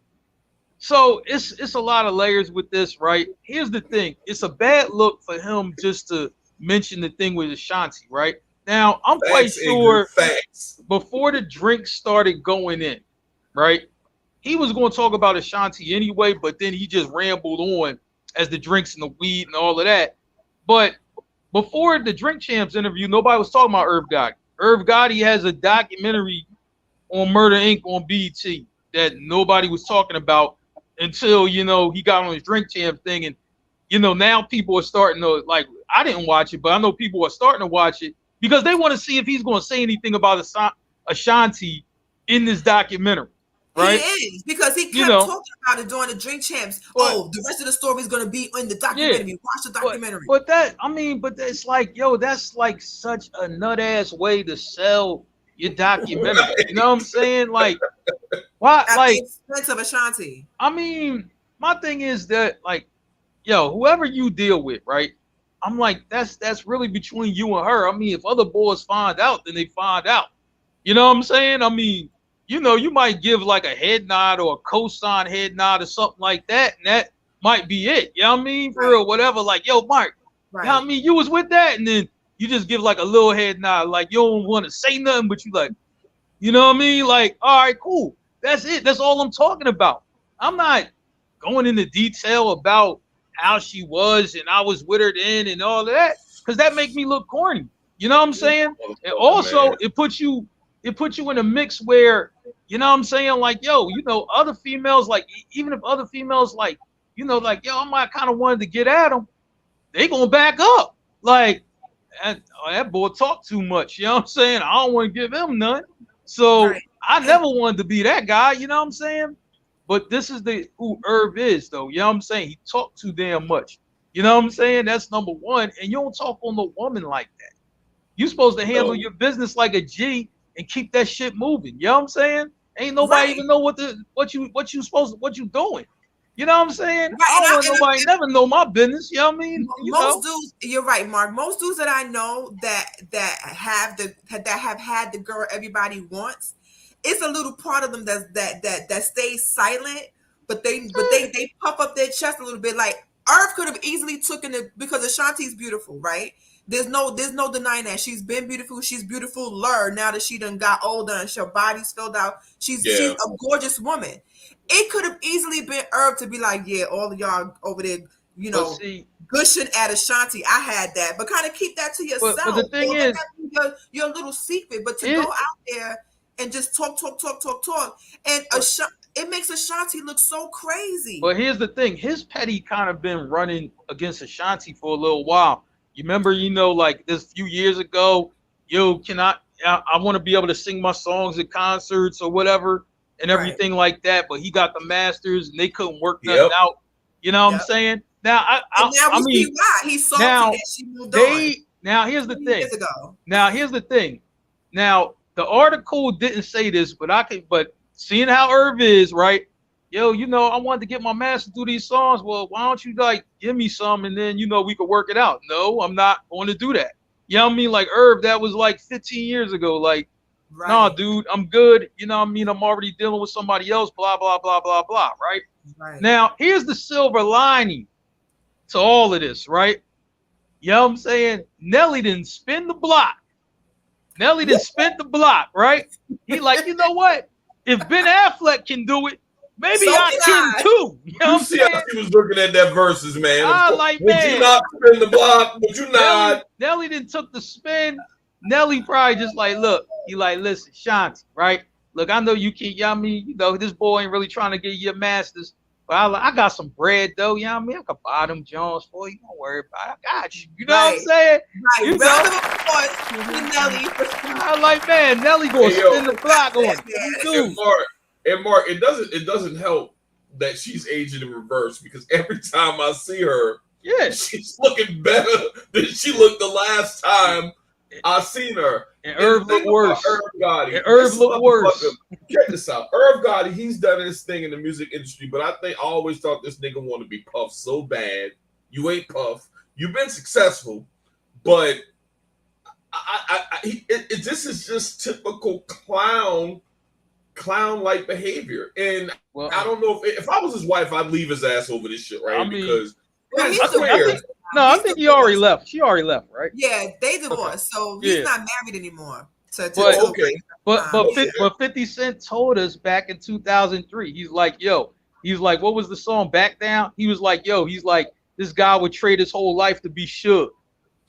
So it's a lot of layers with this, right? Here's the thing. It's a bad look for him just to mention the thing with Ashanti, right? Now, I'm quite sure before the drinks started going in, right, he was going to talk about Ashanti anyway, but then he just rambled on as the drinks and the weed and all of that. But before the Drink Champs interview, nobody was talking about Irv Gotti. Irv Gotti has a documentary on Murder Inc. on BET that nobody was talking about until, he got on his Drink Champs thing. And, now people are starting to, like, I didn't watch it, but I know people are starting to watch it. because they want to see if he's going to say anything about Ashanti in this documentary, right? He is, because he kept talking about it during the Drink Champs. The rest of the story is going to be in the documentary. Watch the documentary. But it's like, that's like such a nut ass way to sell your documentary. Right. You know what I'm saying? Like, why? At like the expense of Ashanti. I mean, my thing is that, like, whoever you deal with, right? I'm like, that's really between you and her. I mean, if other boys find out, then they find out. You know what I'm saying? I mean, you might give like a head nod or a cosign head nod or something like that, and that might be it. You know what I mean? For real, whatever. Like, yo, Mark, you know what I mean? You was with that, and then you just give like a little head nod, like you don't want to say nothing, but you like, you know what I mean? Like, all right, cool. That's it. That's all I'm talking about. I'm not going into detail about how she was and I was with her then and all that, because that make me look corny. You know what I'm saying? And also, it puts you in a mix where, you know what I'm saying, like, yo, other females, like, even if other females, like, like, yo, I might kind of wanted to get at them, they gonna back up. Like, that boy talk too much. You know what I'm saying? I don't want to give him none. So I never wanted to be that guy. You know what I'm saying? But this is who Irv is, though. You know what I'm saying? He talked too damn much. You know what I'm saying? That's number one. And you don't talk on the woman like that. You're supposed to handle your business like a G and keep that shit moving. You know what I'm saying? Ain't nobody even know what you doing. You know what I'm saying? I don't want nobody never know my business. You know what I mean? Most dudes, you're right, Mark. Most dudes that I know that have had the girl everybody wants, it's a little part of them that stays silent, but they puff up their chest a little bit. Like, Irv could have easily taken it, because Ashanti's beautiful, right? There's no denying that. She's been beautiful. She's beautiful now that she done got older and her body's filled out. She's a gorgeous woman. It could have easily been Irv to be like, yeah, all of y'all over there, gushing at Ashanti. I had that, but kind of keep that to yourself. But the thing is, your little secret. But to go out there and just talk, and it makes Ashanti look so crazy. But here's the thing: his petty kind of been running against Ashanti for a little while. You remember, like this few years ago, I want to be able to sing my songs at concerts or whatever and everything like that. But he got the masters and they couldn't work nothing out. You know what I'm saying? Now, I mean, see why he's salty that she moved on. Now, here's the thing. Now, here's the thing. Now, the article didn't say this, but seeing how Irv is, right? Yo, I wanted to get my master through these songs. Well, why don't you like give me some and then we could work it out? No, I'm not going to do that. You know what I mean? Like, Irv, that was like 15 years ago. Like, nah, dude, I'm good. You know what I mean? I'm already dealing with somebody else, blah, blah, blah, blah, blah, right? Now, here's the silver lining to all of this, right? You know what I'm saying? Nelly didn't spin the block. Right? He like, you know what? If Ben Affleck can do it, maybe I can too. You know what I'm saying? How she was looking at that verses, man. Like, would you not spin the block? Would you not? Nelly didn't took the spin. Nelly probably just like, look, he like, listen, Shanti, right? Look, I know you can't, you know what I mean? This boy ain't really trying to get your masters. But I got some bread though, you know what I mean? I could buy them Jones for you. Don't worry about it. I got you. You know what I'm saying? I like, man, Nelly gonna spin the block on it. And Mark, it doesn't help that she's aging in reverse, because every time I see her, she's looking better than she looked the last time I seen her. And Irv looked worse. Irv Gotti. And Irv looked worse. Check this out. Irv Gotti, he's done his thing in the music industry, but I always thought this nigga wanted to be Puff so bad. You ain't Puff. You've been successful, but this is just typical clown-like behavior. And I don't know if I was his wife, I'd leave his ass over this shit, right? Because I think he already left. She already left, right? Yeah, they divorced, so he's not married anymore. But 50 Cent told us back in 2003. He's like, what was the song? Back Down. He was like, this guy would trade his whole life to be Suge.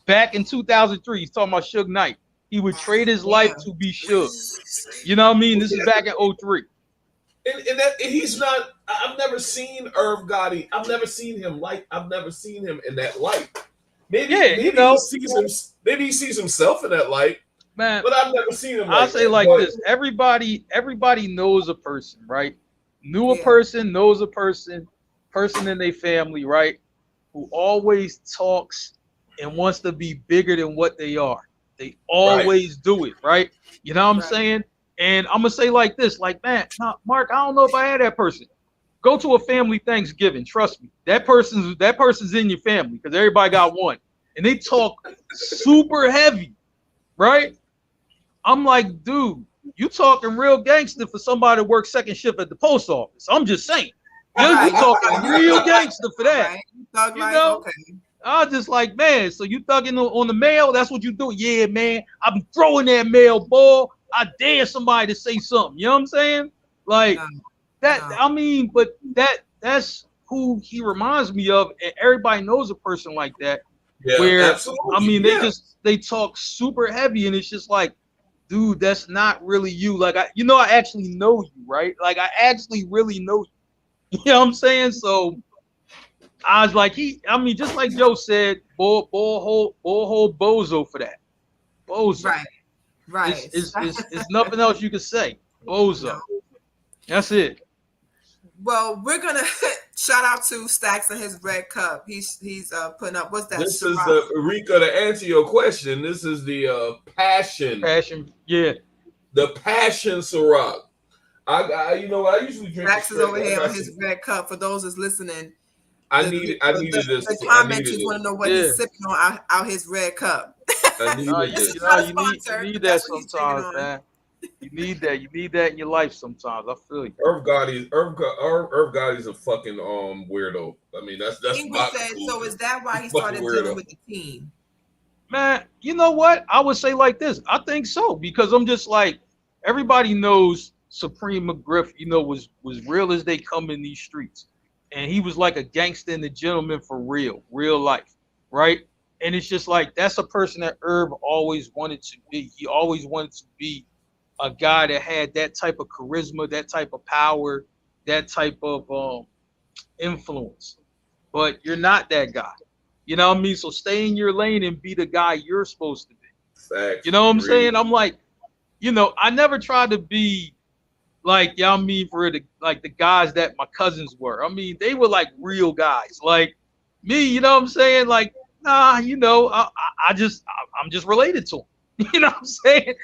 Back in 2003, he's talking about Suge Knight. He would trade his life to be Suge. You know what I mean? This is back in 03. And he's not. I've never seen Irv Gotti. I've never seen him in that light. Maybe he sees himself in that light. Man, but I've never seen him. I'll say that, like but... this: everybody knows a person, right? Knew a person, knows a person in their family, right? Who always talks and wants to be bigger than what they are. They always do it, right? You know what I'm saying? And I'm gonna say like this, like, man, nah, Mark, I don't know if I had that person. Go to a family Thanksgiving. Trust me, that person's in your family because everybody got one, and they talk super heavy, right? I'm like, dude, you talking real gangster for somebody that works second shift at the post office. I'm just saying. You talking real gangster for that. Right. You know? Okay. I was just like, man, so you thugging on the mail? That's what you do? Yeah, man. I be throwing that mail ball. I dare somebody to say something. You know what I'm saying? Like that. I mean, but that's who he reminds me of, and everybody knows a person like that. Yeah, where absolutely. I mean, they talk super heavy, and it's just like, dude, that's not really you. Like I actually know you, right? Like I actually really know you. You know what I'm saying? So I was like, just like Joe said, ball hold bozo for that. Bozo. Right. It's nothing else you can say. Bozo. No. That's it. Well, we're gonna shout out to Stacks and his red cup. He's putting up. What's that? This is the Rika, to answer your question. This is the passion. Yeah. The passion Ciroc. I usually drink. Stacks is over here on his red cup. For those that's listening, I needed this. The comments want to know what he's sipping on out his red cup. You need that sometimes, man. You need that in your life sometimes. I feel you. Irv Gotti's a fucking weirdo. I mean, that's English said, so is that why he started dealing with the team? Man, you know what? I would say like this. I think so, because I'm just like, everybody knows Supreme McGriff, was real as they come in these streets. And he was like a gangster and a gentleman for real life, right? And it's just like, that's a person that Irv always wanted to be. He always wanted to be a guy that had that type of charisma, that type of power, that type of influence. But you're not that guy. You know what I mean? So stay in your lane and be the guy you're supposed to be. Facts. You know what I'm saying? I'm like, I never tried to be like, for the guys that my cousins were. I mean, they were like real guys. Like me, you know what I'm saying? Like, nah, I'm just related to them. You know what I'm saying?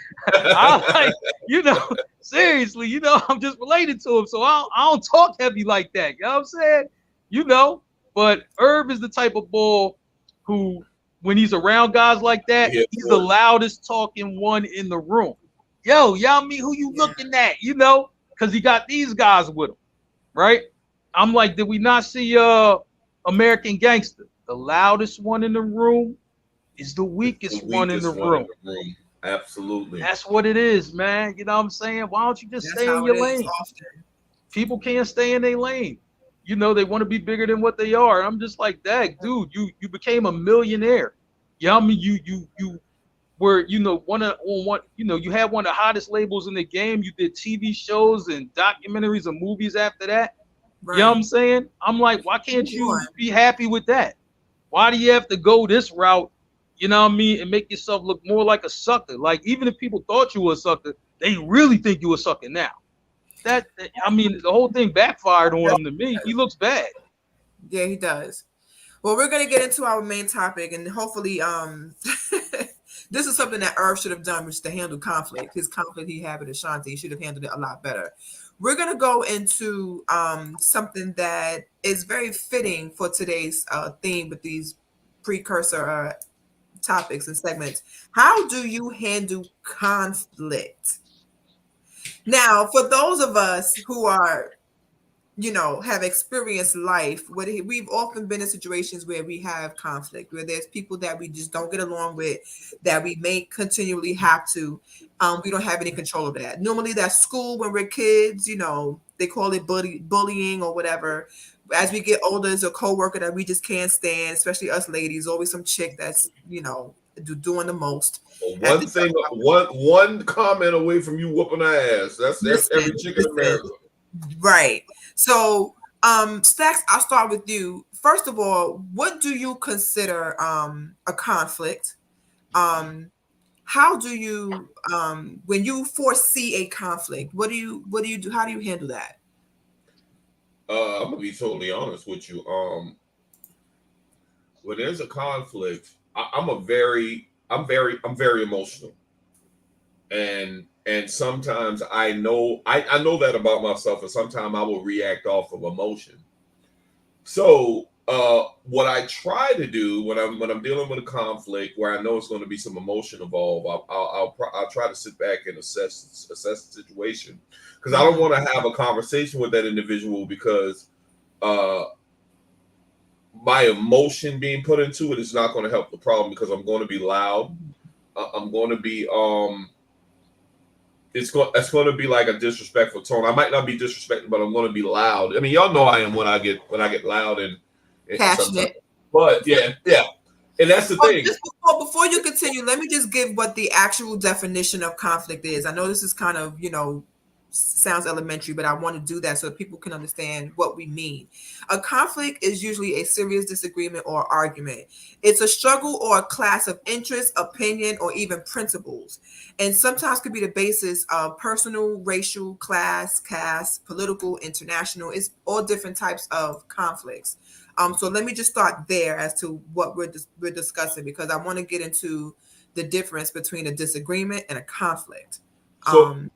Seriously, I'm just related to him. So I don't talk heavy like that. You know what I'm saying? But Irv is the type of bull who, when he's around guys like that, he's the loudest talking one in the room. Yo, y'all mean who you looking at? Because he got these guys with him, right? I'm like, did we not see American Gangster? The loudest one in the room is the weakest one in the room. Absolutely. That's what it is, man. You know what I'm saying? Why don't you just stay in your lane? People can't stay in their lane. They want to be bigger than what they are. I'm just like, that, dude, you became a millionaire. Yeah, I mean, you were, you had one of the hottest labels in the game. You did TV shows and documentaries and movies after that. Right. You know what I'm saying? I'm like, why can't you be happy with that? Why do you have to go this route? You know what I mean? And make yourself look more like a sucker. Like, even if people thought you were a sucker, they really think you a sucker now. The whole thing backfired on him to me. He looks bad. Yeah, he does. Well, we're going to get into our main topic, and hopefully this is something that Irv should have done, which is to handle conflict. His conflict he had with Ashanti, he should have handled it a lot better. We're going to go into something that is very fitting for today's theme with these precursor topics and segments. How do you handle conflict? Now, for those of us who are, have experienced life, we've often been in situations where we have conflict, where there's people that we just don't get along with, that we may continually have to. We don't have any control of that. Normally that's school when we're kids, they call it bullying or whatever. As we get older, there's a coworker that we just can't stand, especially us ladies, always some chick that's, doing the most. One comment away from you whooping our ass. That's every chick in America. Right. So Stacks, I'll start with you. First of all, what do you consider a conflict? How do you when you foresee a conflict, what do you do? How do you handle that? I'm gonna be totally honest with you. When there's a conflict, I'm very emotional, and sometimes I know that about myself, and sometimes I will react off of emotion. So, what I try to do when I'm dealing with a conflict where I know it's going to be some emotion involved, I'll try to sit back and assess the situation, because I don't Mhm. want to have a conversation with that individual because uh, my emotion being put into it is not going to help the problem, because I'm going to be loud. I'm going to be it's going to be like a disrespectful tone. I might not be disrespectful, but I'm going to be loud. I mean, y'all know I am when I get loud and sometimes. Passionate. But yeah, and that's the Oh, thing. just before you continue, let me just give what the actual definition of conflict is. I know this is kind of, sounds elementary, but I want to do that so people can understand what we mean. A conflict is usually a serious disagreement or argument. It's a struggle or a clash of interest, opinion, or even principles, and sometimes could be the basis of personal, racial, class, caste, political, international. It's all different types of conflicts. So let me just start there as to what we're discussing, because I want to get into the difference between a disagreement and a conflict. So Um,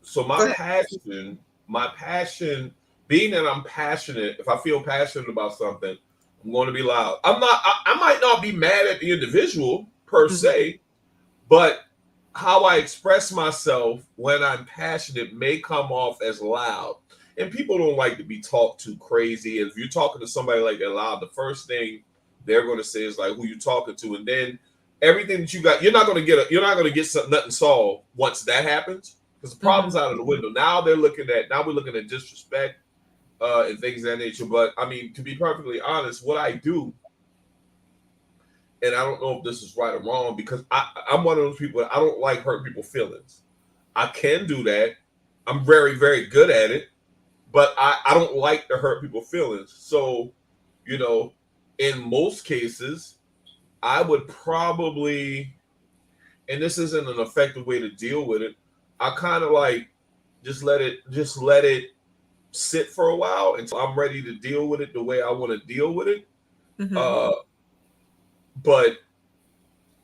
so Go ahead. my passion, being that I'm passionate, if I feel passionate about something, I'm going to be loud. I might not be mad at the individual per Mhm. se, but how I express myself when I'm passionate may come off as loud. And people don't like to be talked to crazy. And if you're talking to somebody like that loud, the first thing they're going to say is like, who you talking to? And then everything that you got, you're not going to get nothing solved once that happens, because the problem's Mhm. out of the window. Now we're looking at disrespect and things of that nature. But I mean, to be perfectly honest, what I do, and I don't know if this is right or wrong, because I'm one of those people that I don't like hurt people's feelings. I can do that. I'm very, very good at it, but I don't like to hurt people's feelings. So, you know, in most cases, I would probably, and this isn't an effective way to deal with it, I kind of like just let it sit for a while until I'm ready to deal with it the way I want to deal with it. Mhm. Uh, but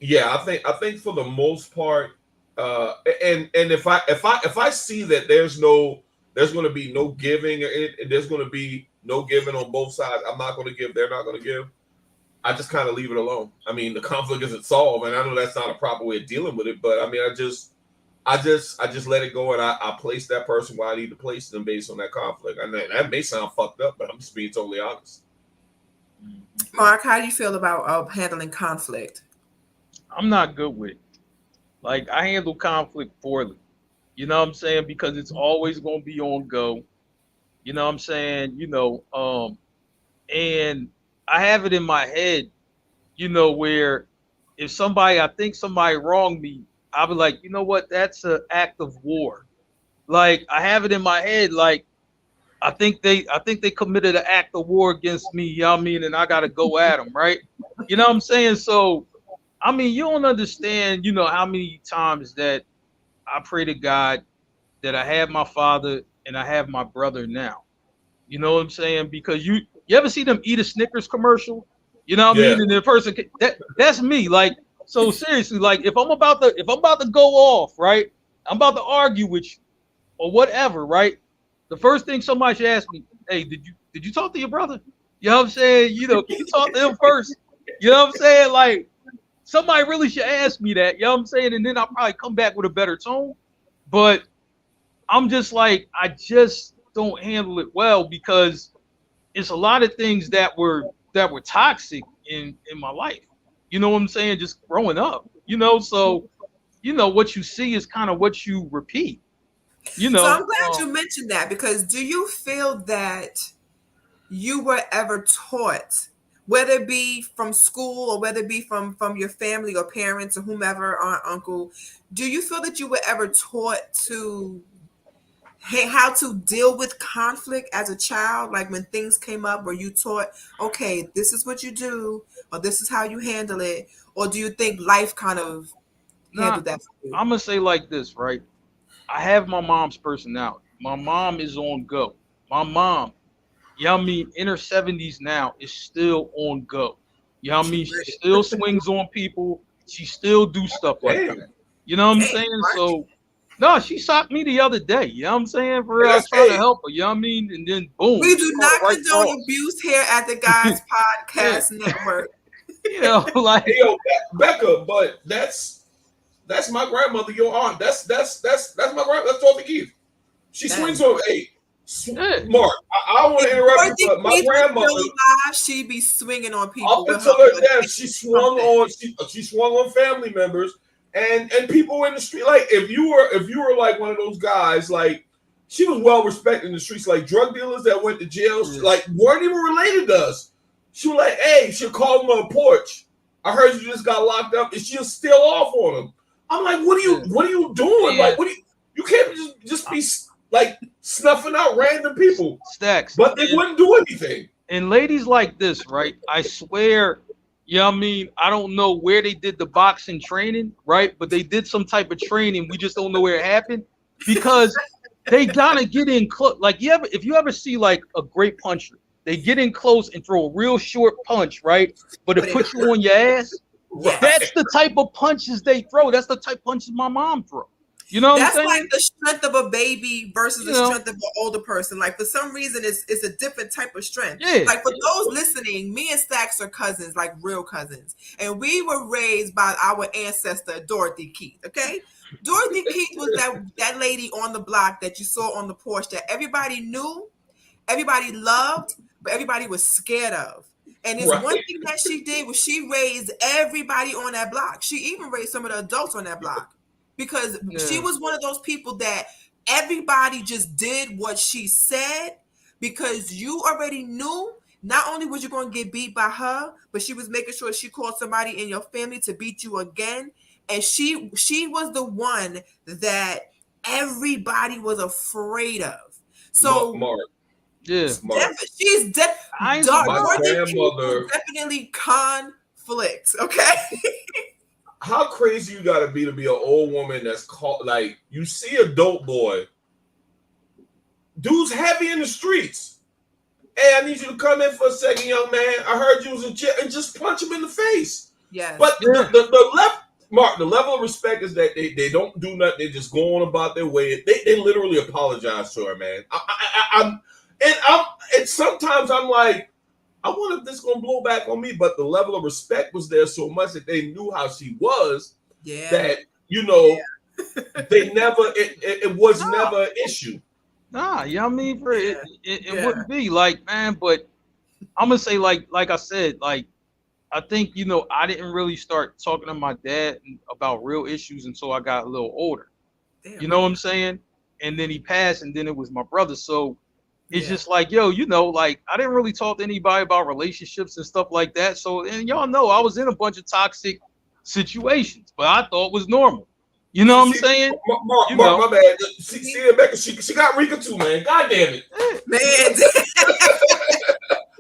yeah, I think for the most part, and if I see that there's going to be no giving, and there's going to be no giving on both sides. I'm not going to give. They're not going to give. I just kind of leave it alone. I mean, the conflict isn't solved, and I know that's not a proper way of dealing with it. But I mean, I just let it go, and I place that person where I need to place them based on that conflict. And that may sound fucked up, but I'm just being totally honest. Mark, how do you feel about handling conflict? I'm not good with it. Like I handle conflict poorly. You know what I'm saying? Because it's always gonna be on go. You know what I'm saying? And I have it in my head, where if I think somebody wronged me, I'll be like, you know what? That's an act of war. Like I have it in my head, like I think they committed an act of war against me. You know what I mean? And I gotta go at them, right? You know what I'm saying? So I mean, you don't understand, how many times that I pray to God that I have my father and I have my brother now. You know what I'm saying? Because you ever see them eat a Snickers commercial? You know what I Yeah, mean? And the person that's me. Like so seriously, like if I'm about to go off, right? I'm about to argue with you or whatever, right? The first thing somebody should ask me, hey, did you talk to your brother? You know what I'm saying? Can you talk to him first? You know what I'm saying? Like somebody really should ask me that. You know what I'm saying? And then I'll probably come back with a better tone. But I'm just like, I just don't handle it well because it's a lot of things that were toxic in my life. You know what I'm saying? Just growing up. So what you see is kind of what you repeat. You So I'm know, glad you mentioned that, because do you feel that you were ever taught, whether it be from school or whether it be from your family or parents or whomever, aunt, uncle, do you feel that you were ever taught to how to deal with conflict as a child, like when things came up where you taught, okay, this is what you do, or this is how you handle it, or do you think life kind of Nah, handled that for you? I'm gonna say like this, right? I have my mom's personality. My mom is on go. My mom, I mean, in her 70s now, is still on go. I She mean, she ready. still swings on people. She still do stuff like that. Damn. You know what I'm Damn, saying? right? So, no, she shocked me the other day. You know what I'm saying? For real, I was That's trying to hey. help her. You know what I mean? And then boom, We she do called not it right condone across. abuse here at the Guys Yeah, Podcast Network. you know, Hey like yo, Becca, but that's my grandmother, your aunt. That's my grand. That's Dorothy Keith. She That swings is on. Hey, yeah, Mark. I don't want if to interrupt you, Dorothy but my Keith was grandmother, still alive, she'd be swinging on up people with until her her death, she swung trumpet. on. She swung on family members and people in the street. Like if you were like one of those guys, like she was well respected in the streets. Like drug dealers that went to jail, yeah, like weren't even related to us. She was like, "Hey," she'll call them on a porch. I heard you just got locked up, and she'll steal off on them. I'm like, yeah. what are you doing? Like, And what do you can't just be like snuffing out random people, Stacks. but they wouldn't do anything. And ladies like this, right? I swear, I mean, I don't know where they did the boxing training, right? But they did some type of training. We just don't know where it happened because they gotta get in close. Like if you ever see like a great puncher, they get in close and throw a real short punch, right? But But it it puts you on your ass. Yes. That's the type of punches they throw. That's the type of punches my mom throw. You know what I'm That's like saying? the strength of a baby versus You the know, strength of an older person. Like for some reason, it's a different type of strength. yeah, Like for those listening, me and Stacks are cousins, like real cousins, and we were raised by our ancestor Dorothy Keith. Okay, Dorothy Keith was that lady on the block that you saw on the porch that everybody knew, everybody loved, but everybody was scared of. And it's Right. one thing that she did was she raised everybody on that block. She even raised some of the adults on that block because she yeah, was one of those people that everybody just did what she said because you already knew not only was you going to get beat by her, but she was making sure she called somebody in your family to beat you again. And she was the one that everybody was afraid of. So Mark. yeah. Mark. she's I ain't My surprised. Dorothy Keith was grandmother. definitely conflict. Okay. How crazy you gotta be to be an old woman that's called like you see a dope boy, dude's heavy in the streets. Hey, I need you to come in for a second, young man. I heard you was in jail, and just punch him in the face. Yes. But Yeah. the level of respect is that they don't do nothing. They just go on about their way. They literally apologize to her, man. And sometimes I'm like, I wonder if this is gonna blow back on me. But the level of respect was there so much that they knew how she was Yeah. that they never it was never an issue. Nah, you know what I mean? For it, Yeah. it, it wouldn't be like, man, but I'm gonna say like I said, like I think, I didn't really start talking to my dad about real issues until I got a little older. Damn. You know what I'm saying? And then he passed, and then it was my brother. So it's Yeah. just like, like I didn't really talk to anybody about relationships and stuff like that. So, and y'all know I was in a bunch of toxic situations, but I thought it was normal. You know what I'm saying? Mark, my bad. See, Rebecca, she got Rika too, man. God damn it, Man,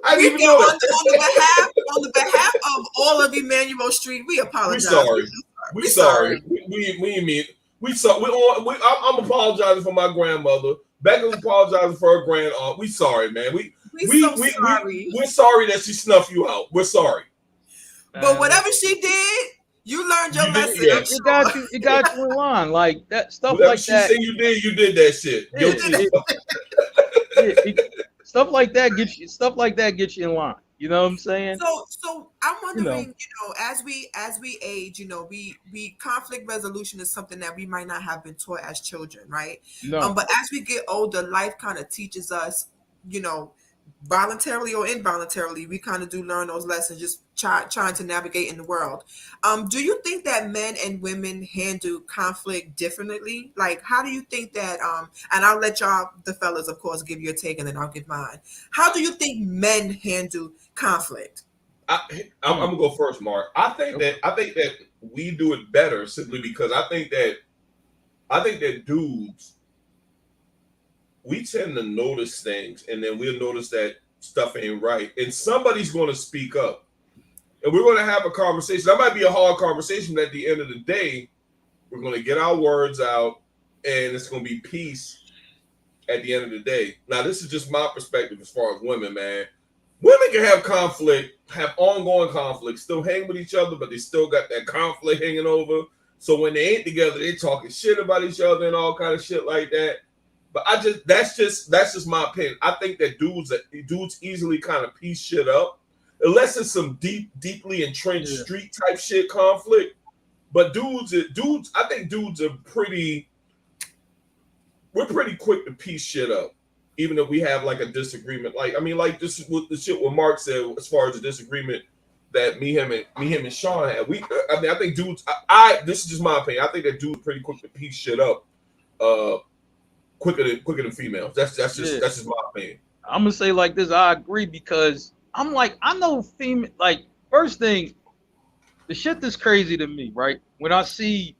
I didn't even know that. on the behalf of all of Emmanuel Street, we We apologize. sorry. We sorry. We mean I'm apologizing for my grandmother. Becca's apologizing for her grand aunt. We sorry, man. Sorry. We're sorry that she snuffed you out. We're sorry. But whatever she did, you learned your You did, lesson. yeah. I'm sure. It got you in line. Like that stuff Whatever like she that. said you did that shit. Yeah, Guilty. stuff like that gets you in line. You know what I'm saying? So I'm wondering, as we age, we conflict resolution is something that we might not have been taught as children, right? No. But as we get older, life kind of teaches us, voluntarily or involuntarily, we kind of do learn those lessons, just trying to navigate in the world. Do you think that men and women handle conflict differently? Like, how do you think that? And I'll let y'all, the fellas, of course, give your take, and then I'll give mine. How do you think men handle conflict? I'm gonna go first, Mark. I think that we do it better simply because I think that dudes we tend to notice things, and then we'll notice that stuff ain't right, and somebody's going to speak up, and we're going to have a conversation. That might be a hard conversation, but at the end of the day, we're going to get our words out, and it's going to be peace at the end of the day. Now, this is just my perspective as far as women, man. Women can have conflict, have ongoing conflict, still hang with each other, but they still got that conflict hanging over. So when they ain't together, they talking shit about each other and all kind of shit like that. But that's just my opinion. I think that dudes easily kind of piece shit up, unless it's some deeply entrenched street type shit conflict. But dudes, I think dudes are we're pretty quick to piece shit up, even if we have like a disagreement. Like, I mean, like this is what the shit what Mark said as far as the disagreement that me, him, and Sean had. I think dudes. This is just my opinion. I think that dudes pretty quick to piece shit up, quicker than females. That's just my opinion. I'm gonna say like this. I agree because I'm like I know female. Like first thing, the shit that's crazy to me, right? When I see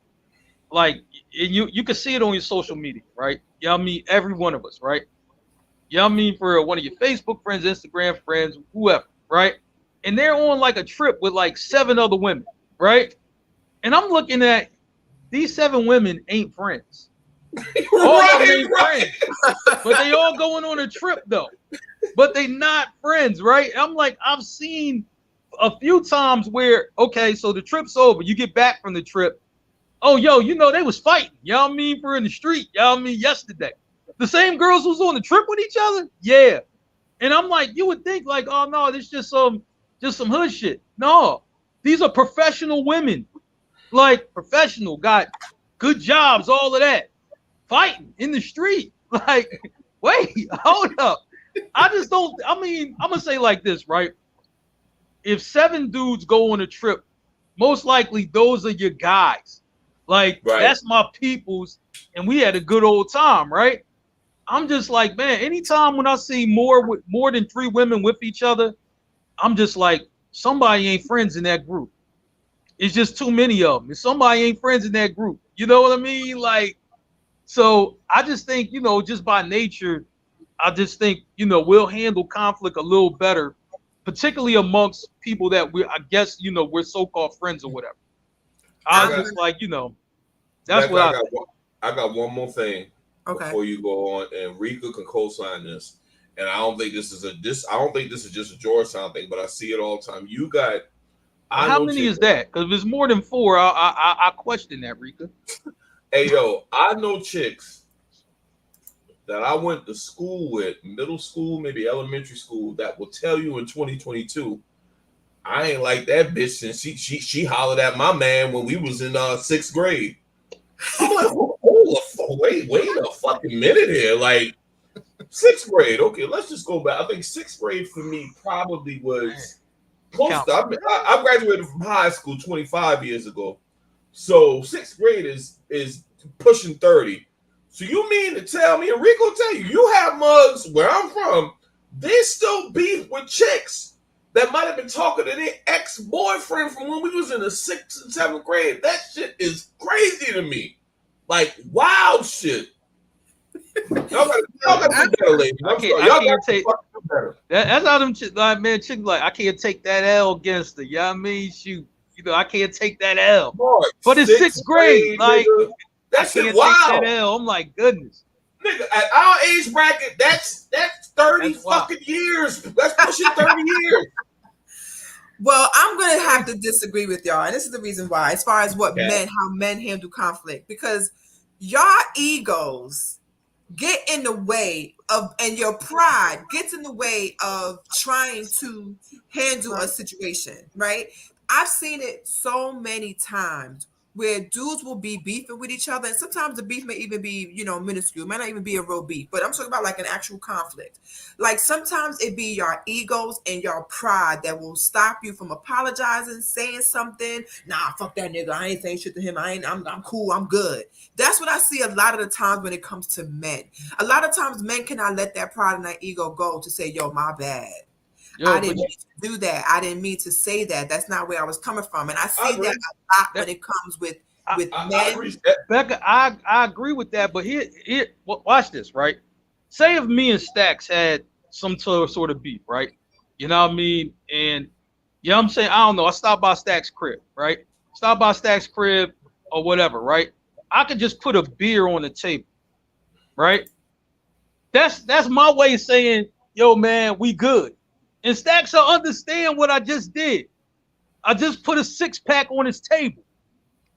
like you can see it on your social media, right? You know what I mean? Every one of us, right? You know what I mean? For one of your Facebook friends, Instagram friends, whoever, right? And they're on like a trip with like 7 other women, right? And I'm looking at these 7 women ain't friends. All of them ain't friends. But they all going on a trip though. But they not friends, right? I'm like, I've seen a few times where, okay, so the trip's over. You get back from the trip. Oh, yo, you know, they was fighting. You know what I mean? For in the street. You know what I mean? Yesterday. The same girls who's on the trip with each other? Yeah. And I'm like, you would think like, oh, no, this just some hood shit. No. These are professional women. Like, professional. Got good jobs, all of that. Fighting in the street. Like, wait, hold up. I just don't, I mean, I'm going to say like this, right? If 7 dudes go on a trip, most likely those are your guys. Like, That's my peoples, and we had a good old time, right? I'm just like, man, anytime when I see more than 3 women with each other, I'm just like, somebody ain't friends in that group. It's just too many of them. If somebody ain't friends in that group, you know what I mean? Like, so I just think, you know, just by nature, I just think, you know, we'll handle conflict a little better, particularly amongst people that I guess, you know, we're so-called friends or whatever. I was just like, you know, that's what I got one more thing before you go on, and Rika can co-sign this. And I don't think this is just a Georgetown thing, but I see it all the time. You got how many is that? Because if it's more than 4, I question that, Rika. Hey yo, I know chicks that I went to school with, middle school, maybe elementary school, that will tell you in 2022. I ain't like that bitch since she hollered at my man when we was in 6th grade. I'm like, wait a fucking minute here. Like 6th grade. Okay, let's just go back. I think 6th grade for me probably was close to. I graduated from high school 25 years ago. So 6th grade is pushing 30. So you mean to tell me, and Rico tell you have mugs where I'm from, they still beef with chicks that might have been talking to their ex-boyfriend from when we was in the 6th and 7th grade. That shit is crazy to me. Like, wild shit. Y'all gotta do better, ladies. I can't take that's how them chicks, like, man, chicks like, I can't take that L against her. You know what I mean? Shoot. You know, I can't take that L. Boy, but it's 6th grade. Like, I can't take that L. I'm like, goodness. Nigga, at our age bracket, that's 30 fucking years. That's pushing 30 years. Well, I'm gonna have to disagree with y'all, and this is the reason why. As far as how men handle conflict, because y'all egos get in the way of, and your pride gets in the way of trying to handle a situation, right? I've seen it so many times where dudes will be beefing with each other, and sometimes the beef may even be, you know, minuscule, might not even be a real beef, but I'm talking about like an actual conflict. Like sometimes it be your egos and your pride that will stop you from apologizing, saying something. Nah, fuck that nigga. I ain't saying shit to him. I'm cool. I'm good. That's what I see a lot of the times when it comes to men. A lot of times men cannot let that pride and that ego go to say, yo, my bad. I didn't mean to do that. I didn't mean to say that. That's not where I was coming from. And I see that a lot when it comes with men. Becca, I agree with that. But here, watch this, right? say if me and Stacks had some sort of beef, right? You know what I mean? And you know what I'm saying? I don't know. I stopped by Stacks' crib, right? Stop by Stacks' crib or whatever, right? I could just put a beer on the table, right? That's my way of saying, yo, man, we good. And Stacks will understand what I just did. I just put a 6-pack on his table.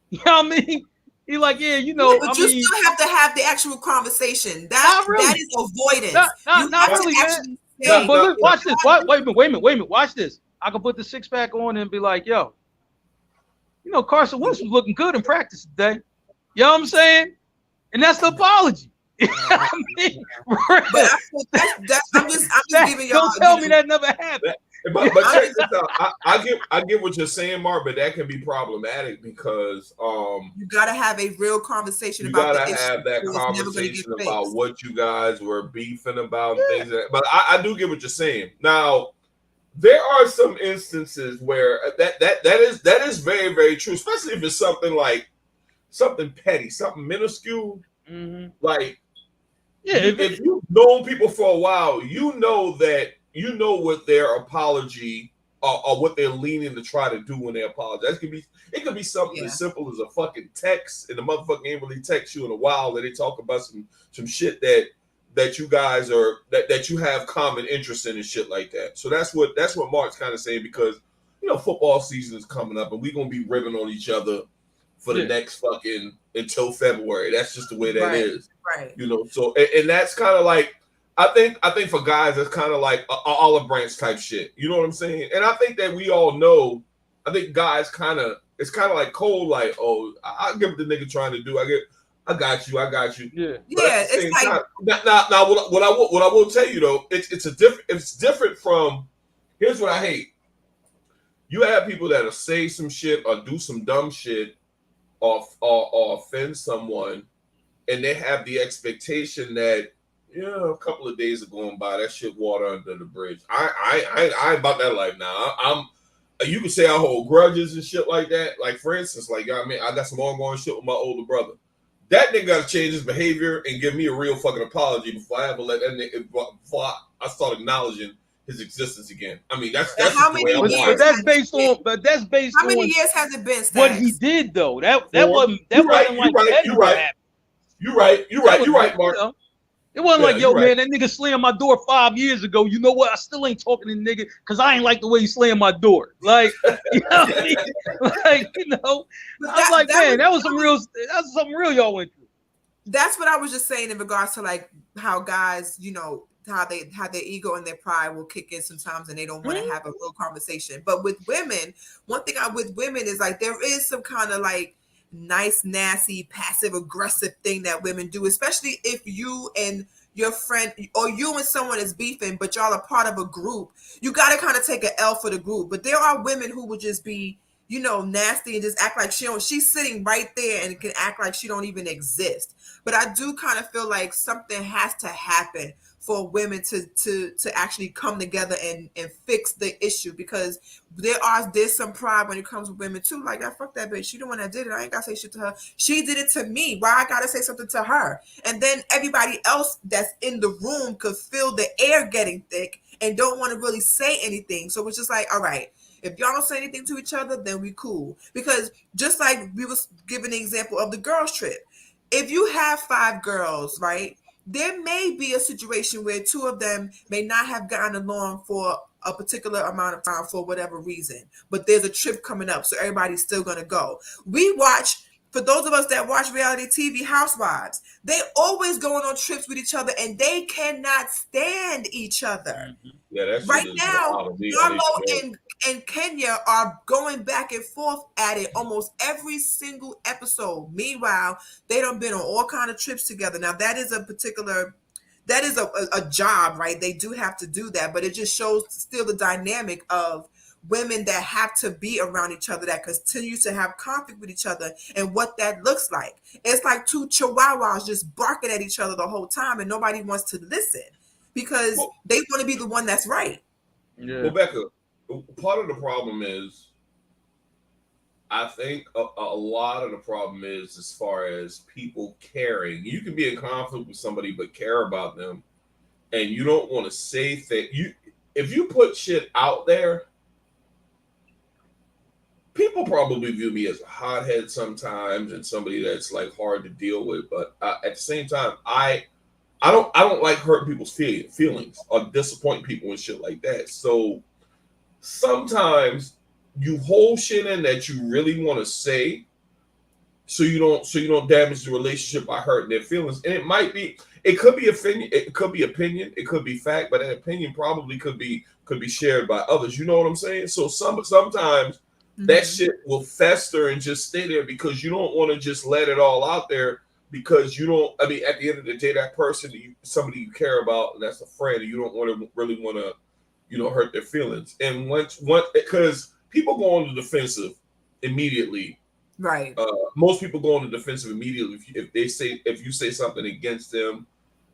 You know what I mean? He like, yeah, you know, but I you mean, still have to have the actual conversation. not really. That is avoidance. You Not have really, to man. actually No, say, but look, watch this. Wait a minute. Watch this. I can put the 6-pack on and be like, yo, you know, Carson Wentz was looking good in practice today. You know what I'm saying? And that's the apology. I mean, but I'm just giving y'all. Don't tell me that never happened. But check this out. I get what you're saying, Mark, but that can be problematic because you gotta have a real conversation you about gotta the have issue. that conversation about what you guys were beefing about and things. But I do get what you're saying. Now, there are some instances where that is very, very true, especially if it's something petty, something minuscule. Mm-hmm. Like, yeah, if you've known people for a while, you know what their apology or what they're leaning to try to do when they apologize. It could be something as simple as a fucking text, and the motherfucker ain't really text you in a while that they talk about some shit that you guys are that you have common interest in and shit like that. So that's what Mark's kind of saying, because you know football season is coming up and we're gonna be ribbing on each other for the next fucking until February. That's just the way that is. Right. You know, so and that's kind of like I think for guys that's kind of like a olive branch type shit. You know what I'm saying? And I think that we all know. I think guys it's kind of like cold, like, oh, I get what the nigga trying to do. I got you. Yeah, it's like now what I will tell you though, it's different from. Here's what I hate. You have people that'll say some shit or do some dumb shit or offend someone, and they have the expectation that a couple of days are going by, that shit water under the bridge. I ain't about that life now. You can say I hold grudges and shit like that. Like for instance, like I mean, I got some ongoing shit with my older brother. That nigga got to change his behavior and give me a real fucking apology before I ever let that nigga, before I start acknowledging his existence again. I mean, that's how the many way years? But that's based on. How many years has it been? Stacks? What he did though. That wasn't You're right, Mark. It wasn't like, yo, man, that nigga slammed my door 5 years ago. You know what? I still ain't talking to the nigga because I ain't like the way he slammed my door. Like, you know what I mean? Like, you know, I was like, man, that was something real y'all went through. That's what I was just saying in regards to like how guys, you know, how their ego and their pride will kick in sometimes and they don't want to have a real conversation. But with women, one thing with women is like there is some kind of like nice, nasty, passive aggressive thing that women do, especially if you and your friend or you and someone is beefing, but y'all are part of a group. You got to kind of take an L for the group. But there are women who would just be, you know, nasty and just act like she's sitting right there and can act like she don't even exist. But I do kind of feel like something has to happen for women to actually come together and fix the issue, because there's some pride when it comes with women too. Like, I fuck that bitch. She the one that did it. I ain't gotta say shit to her. She did it to me. Why I gotta say something to her? And then everybody else that's in the room could feel the air getting thick and don't want to really say anything. So it's just like, all right, if y'all don't say anything to each other, then we cool. Because just like we was giving the example of the girls trip, if you have 5 girls, right, there may be a situation where 2 of them may not have gotten along for a particular amount of time for whatever reason, but there's a trip coming up, so everybody's still going to go. We watch, for those of us that watch reality TV, Housewives, they always going on trips with each other and they cannot stand each other. Yeah, that's right now. Yarmo and Kenya are going back and forth at it almost every single episode. Meanwhile, they done been on all kind of trips together. Now that is a job, right? They do have to do that, but it just shows still the dynamic of women that have to be around each other, that continue to have conflict with each other, and what that looks like. It's like 2 chihuahuas just barking at each other the whole time, and nobody wants to listen because they want to be the one that's right. Yeah. Well, Becca, part of the problem is, I think a lot of the problem is as far as people caring. You can be in conflict with somebody but care about them, and you don't want to say that if you put shit out there, people probably view me as a hothead sometimes and somebody that's like hard to deal with. But at the same time, I don't like hurting people's feelings or disappointing people and shit like that. So sometimes you hold shit in that you really want to say, so you don't damage the relationship by hurting their feelings. And it could be opinion, it could be fact, but an opinion probably could be shared by others. You know what I'm saying? So sometimes that shit will fester and just stay there because you don't want to just let it all out there because you don't. I mean, at the end of the day, that person, somebody you care about, and that's a friend, and you don't really want to, hurt their feelings. And once because people go on the defensive immediately. Right. Most people go on the defensive immediately if you say something against them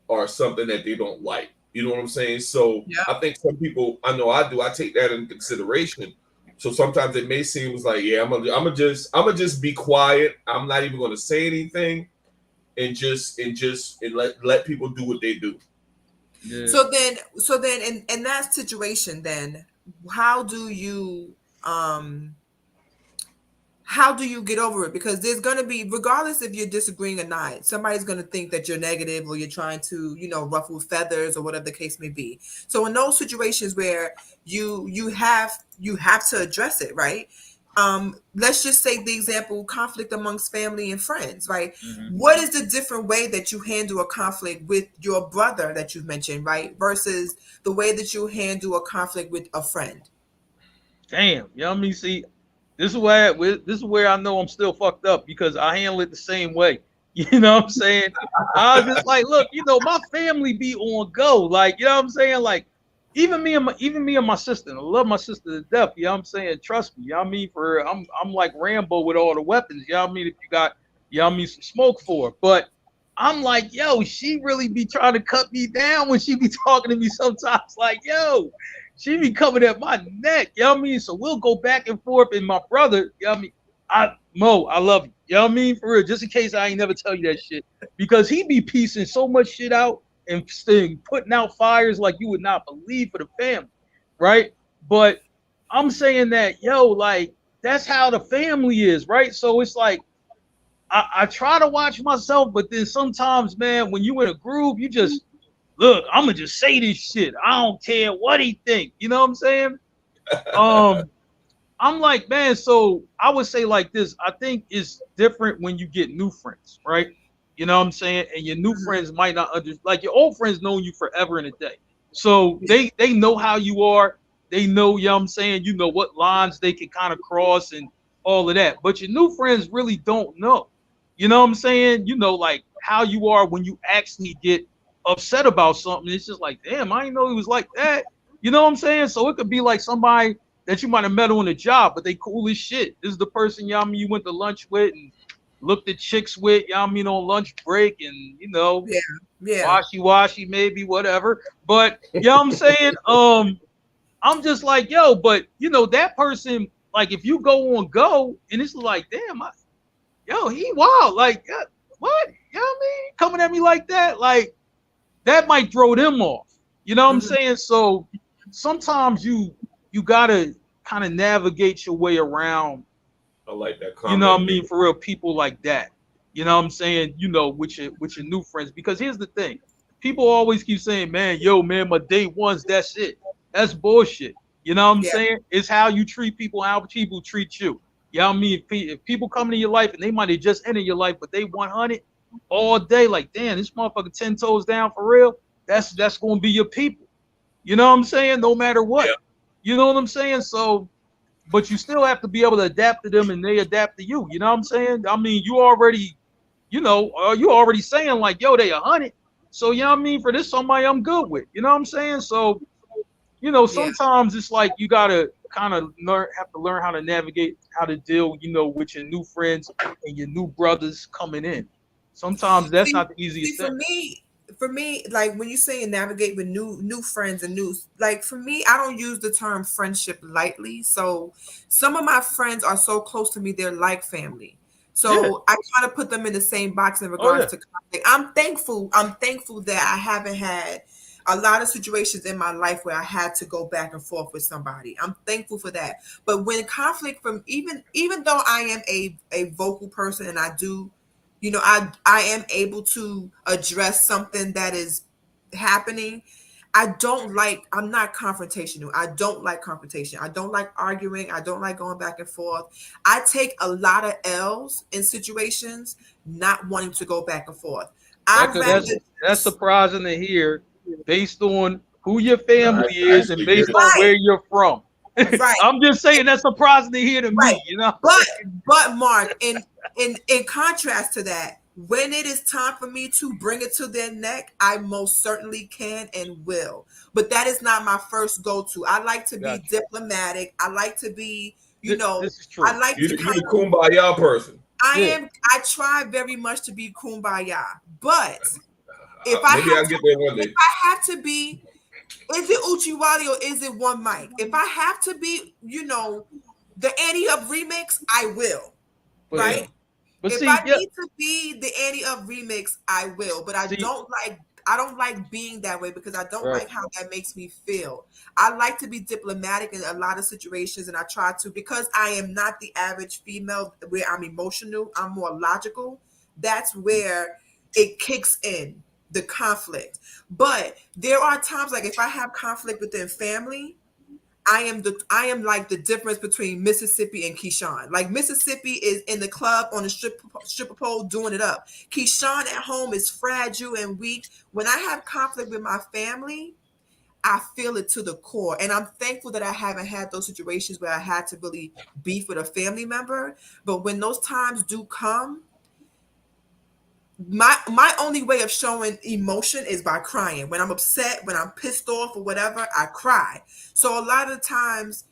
or something that they don't like. You know what I'm saying? So yeah. I think some people, I know I do, I take that into consideration. So sometimes it may seem like, yeah, I'm gonna just be quiet. I'm not even gonna say anything, and let people do what they do. Yeah. So then in that situation, then how do you get over it? Because there's going to be, regardless if you're disagreeing or not, somebody's going to think that you're negative or you're trying to, ruffle feathers or whatever the case may be. So in those situations where you have to address it, right? Let's just say the example, conflict amongst family and friends, right? Mm-hmm. What is the different way that you handle a conflict with your brother that you've mentioned, right? Versus the way that you handle a conflict with a friend? Damn, see, this is where I know I'm still fucked up because I handle it the same way. You know what I'm saying? I was just like, look, my family be on go. Like, you know what I'm saying? Like, even me and my sister, and I love my sister to death. You know what I'm saying? Trust me. You know what I mean? I'm like Rambo with all the weapons. You know what I mean? If you got, some smoke for her. But I'm like, yo, she really be trying to cut me down when she be talking to me sometimes. Like, yo, she be coming at my neck, you know what I mean? So we'll go back and forth. And my brother, you know what I mean? Mo, I love you. You know what I mean? For real, just in case I ain't never tell you that shit. Because he be piecing so much shit out and putting out fires like you would not believe for the family, right? But I'm saying that, yo, like, that's how the family is, right? So it's like, I try to watch myself, but then sometimes, man, when you in a groove, you just, look, I'm gonna just say this shit. I don't care what he think. You know what I'm saying? I'm like, man, so I would say like this. I think it's different when you get new friends, right? You know what I'm saying? And your new friends might not like your old friends know you forever and a day. So they know how you are. They know, you know what I'm saying, what lines they can kind of cross and all of that. But your new friends really don't know. You know what I'm saying? Like how you are when you actually get upset about something. It's just like, damn, I didn't know he was like that. You know what I'm saying? So it could be like somebody that you might have met on the job, but they cool as shit. This is the person, you went to lunch with and looked at chicks with, on lunch break and, washy, maybe, whatever. But, you know what I'm saying? I'm just like, yo, but, that person, like, if you go on go, and it's like, damn, he wild. Like, what? You know what I mean? Coming at me like that? Like, that might throw them off. You know what I'm saying? So sometimes you gotta kind of navigate your way around. I like that comment. You know what I mean? For real, people like that. You know what I'm saying? With your new friends. Because here's the thing. People always keep saying, man, my day ones, that's it. That's bullshit. You know what I'm saying? It's how you treat people, how people treat you. You know what I mean? If people come into your life and they might have just entered your life, but they 100 all day, like, damn, this motherfucker 10 toes down for real, that's going to be your people. You know what I'm saying? No matter what. Yeah. You know what I'm saying? So, but you still have to be able to adapt to them and they adapt to you. You know what I'm saying? I mean, you already saying like, yo, they 100. So, you know what I mean? For this somebody I'm good with. You know what I'm saying? So, sometimes it's like you got to kind of have to learn how to navigate, how to deal, with your new friends and your new brothers coming in. Sometimes that's not the easiest thing. For me, like when you say navigate with new friends and like for me, I don't use the term friendship lightly. So some of my friends are so close to me, they're like family. So I kind of put them in the same box in regards to conflict. I'm thankful that I haven't had a lot of situations in my life where I had to go back and forth with somebody. I'm thankful for that. But when conflict from even though I am a vocal person and I do, I am able to address something that is happening. I'm not confrontational. I don't like confrontation. I don't like arguing. I don't like going back and forth. I take a lot of L's in situations, not wanting to go back and forth. I'd Becca, rather that's surprising to hear, based on who your I family is and actually hear based that. on right, where you're from. right, I'm just saying that's surprising to hear to right. me. You know. But Mark, in contrast to that, when it is time for me to bring it to their neck, I most certainly can and will. But that is not my first go-to. I like to be Gotcha. diplomatic. I like to be, This is I true. like to You kind the of kumbaya person. Yeah. I try very much to be kumbaya. But if I Maybe have I'll to get there one if day. I have to be, is it Oochie Wally or is it one mic? If I have to be, the Annie Up remix, I will. But Yeah. Right? but If I see, yeah. need to be the Annie Up remix, I will. But See, I don't like being that way because I don't right. like how that makes me feel. I like to be diplomatic in a lot of situations and I try to, because I am not the average female where I'm emotional, I'm more logical. That's where it kicks in, the conflict. But there are times like if I have conflict within family, I am like the difference between Mississippi and Keyshawn. Like Mississippi is in the club on the stripper pole doing it up. Keyshawn at home is fragile and weak. When I have conflict with my family, I feel it to the core. And I'm thankful that I haven't had those situations where I had to really beef with a family member. But when those times do come, my only way of showing emotion is by crying. When I'm upset, when I'm pissed off or whatever, I cry. So a lot of times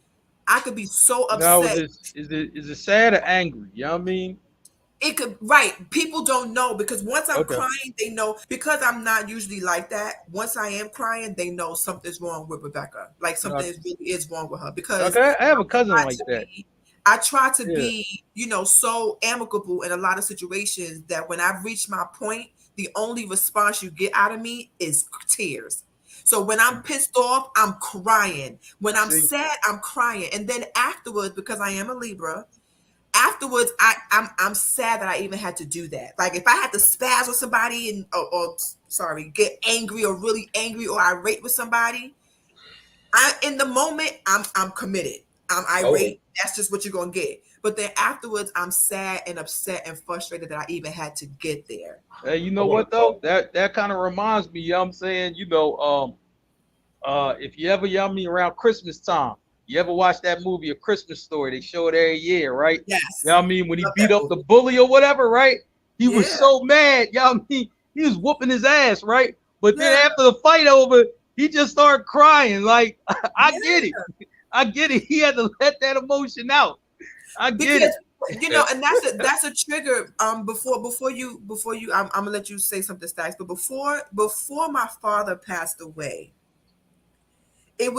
I could be so Now upset. is it sad or angry? You know what I mean? It could, right. People don't know because once I'm Okay. crying, they know, because I'm not usually like that. Once I am crying, they know something's wrong with Rebecca. Like something Okay. really is wrong with her because Okay. I have a cousin try like to that. be I try to Yeah. be, so amicable in a lot of situations that when I've reached my point, the only response you get out of me is tears. So when I'm pissed off, I'm crying. When I'm See. sad, I'm crying. And then afterwards, because I am a Libra, afterwards I'm sad that I even had to do that. Like if I had to spaz with somebody and or sorry, get angry or really angry or irate with somebody, I in the moment I'm committed. I'm Oh, irate. That's just what you're gonna get. But then afterwards, I'm sad and upset and frustrated that I even had to get there. Hey, you I know want what to talk. though? That kind of reminds me. You know what I'm saying, if you ever, you know what I mean, around Christmas time, you ever watch that movie, A Christmas Story? They show it every year, right? You know Yes, what I mean? When he love beat that up the movie. bully or whatever, right? He was Yeah, so mad. You know what I mean? He was whooping his ass, right? But then yeah, after the fight over, he just started crying. Like, I get yeah. it. I get it. He had to let that emotion out. I get Because it. And, and that's a trigger. Before you, I'm gonna let you say something, Stacks. But before my father passed away, it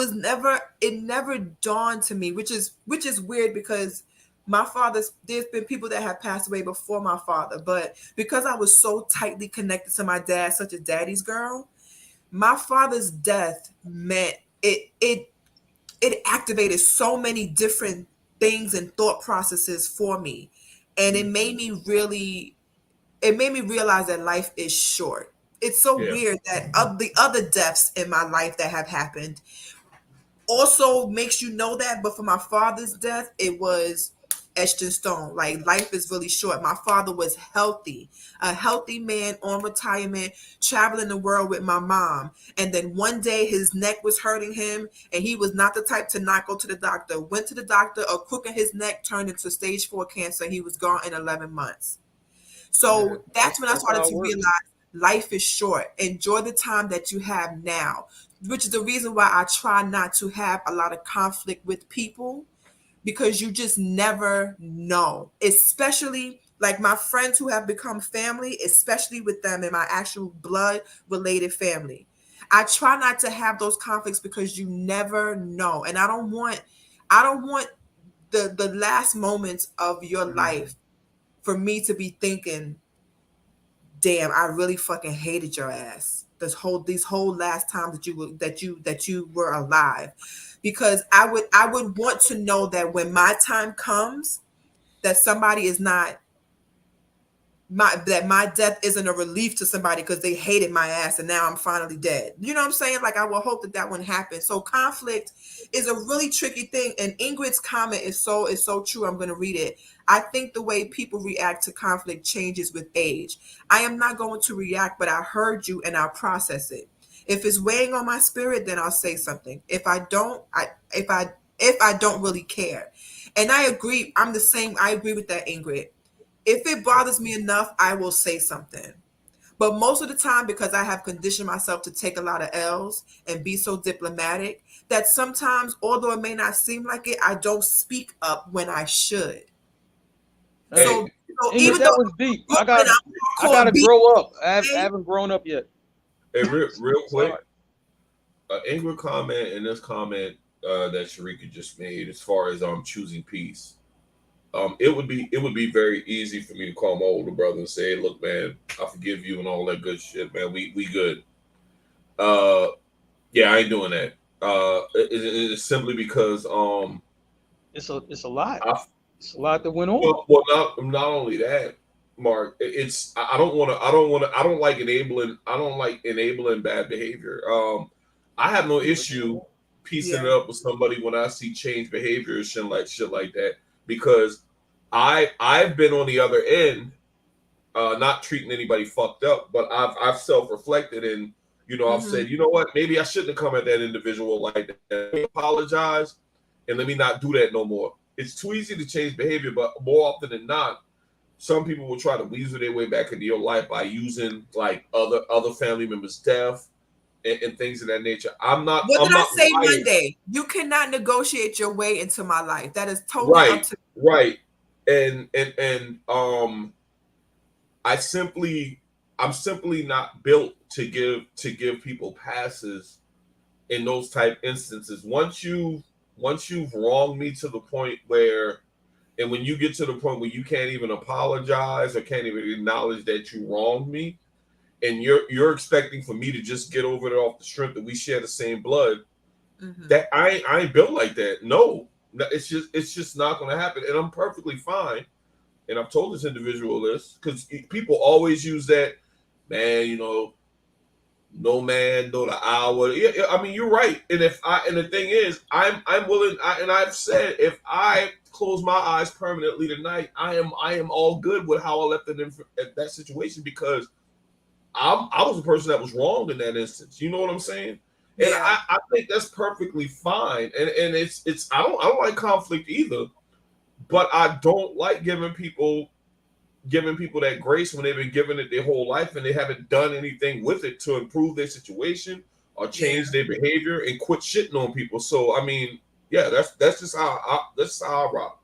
never dawned to me, which is weird because there's been people that have passed away before my father, but because I was so tightly connected to my dad, such a daddy's girl, my father's death meant it activated so many different things and thought processes for me, and it made me realize that life is short. It's so yeah, weird that of the other deaths in my life that have happened also makes you know that. But for my father's death, it was etched in stone. Like life is really short. My father was healthy, a healthy man on retirement, traveling the world with my mom. And then one day his neck was hurting him, and he was not the type to not go to the doctor. Went to the doctor, a crook in his neck turned into stage 4 cancer. He was gone in 11 months. Yeah, So that's when I that's started how it to works. realize life is short. Enjoy the time that you have now, which is the reason why I try not to have a lot of conflict with people because you just never know, especially like my friends who have become family, especially with them in my actual blood related family. I try not to have those conflicts because you never know. And I don't want the last moments of your life for me to be thinking, damn, I really fucking hated your ass. these whole last times that you were alive, because I would want to know that when my time comes, that somebody is not that my death isn't a relief to somebody because they hated my ass and now I'm finally dead. You know what I'm saying? Like, I will hope that wouldn't happen. So conflict is a really tricky thing. And Ingrid's comment is so true. I'm going to read it. I think the way people react to conflict changes with age. I am not going to react, but I heard you and I'll process it. If it's weighing on my spirit, then I'll say something. If I don't, if I don't really care. And I agree. I'm the same. I agree with that, Ingrid. If it bothers me enough, I will say something. But most of the time, because I have conditioned myself to take a lot of L's and be so diplomatic, that sometimes, although it may not seem like it, I don't speak up when I should. Hey, So Ingrid, even that though was deep. I Brooklyn, gotta grow up. I haven't grown up yet. Hey, real quick, Sorry. Ingrid comment and this comment that Sharika just made, as far as choosing peace. It would be very easy for me to call my older brother and say, "Look, man, I forgive you and all that good shit, man. We good." Yeah, I ain't doing that. It's simply because It's a lot. I, It's a lot that went on. well, not only that, Mark. It's I don't like enabling. I don't like enabling bad behavior. I have no issue piecing it up with somebody when I see change behavior and shit like that, because I've been on the other end, not treating anybody fucked up, but I've self-reflected and I've said, you know what, maybe I shouldn't have come at that individual like that. Let me apologize and let me not do that no more. It's too easy to change behavior, but more often than not, some people will try to weasel their way back into your life by using like other family members' death and things of that nature. What did I say Monday? You cannot negotiate your way into my life. That is totally up to me. Right. And I'm simply not built to give people passes in those type instances. Once you've wronged me to the point where, and when you get to the point where you can't even apologize or can't even acknowledge that you wronged me, and you're expecting for me to just get over it off the strength that we share the same blood, that I ain't built like that. No, it's just not going to happen, and I'm perfectly fine. And I've told this individual this because people always use that, man. No man, no the hour. Yeah, I mean, you're right. And the thing is, I'm willing. And I've said, if I close my eyes permanently tonight, I am all good with how I left it in that situation, because I was the person that was wrong in that instance. You know what I'm saying? And yeah. I think that's perfectly fine. And it's I don't like conflict either, but I don't like giving people that grace when they've been given it their whole life and they haven't done anything with it to improve their situation or change their behavior and quit shitting on people. So I mean, yeah, that's just how I rock.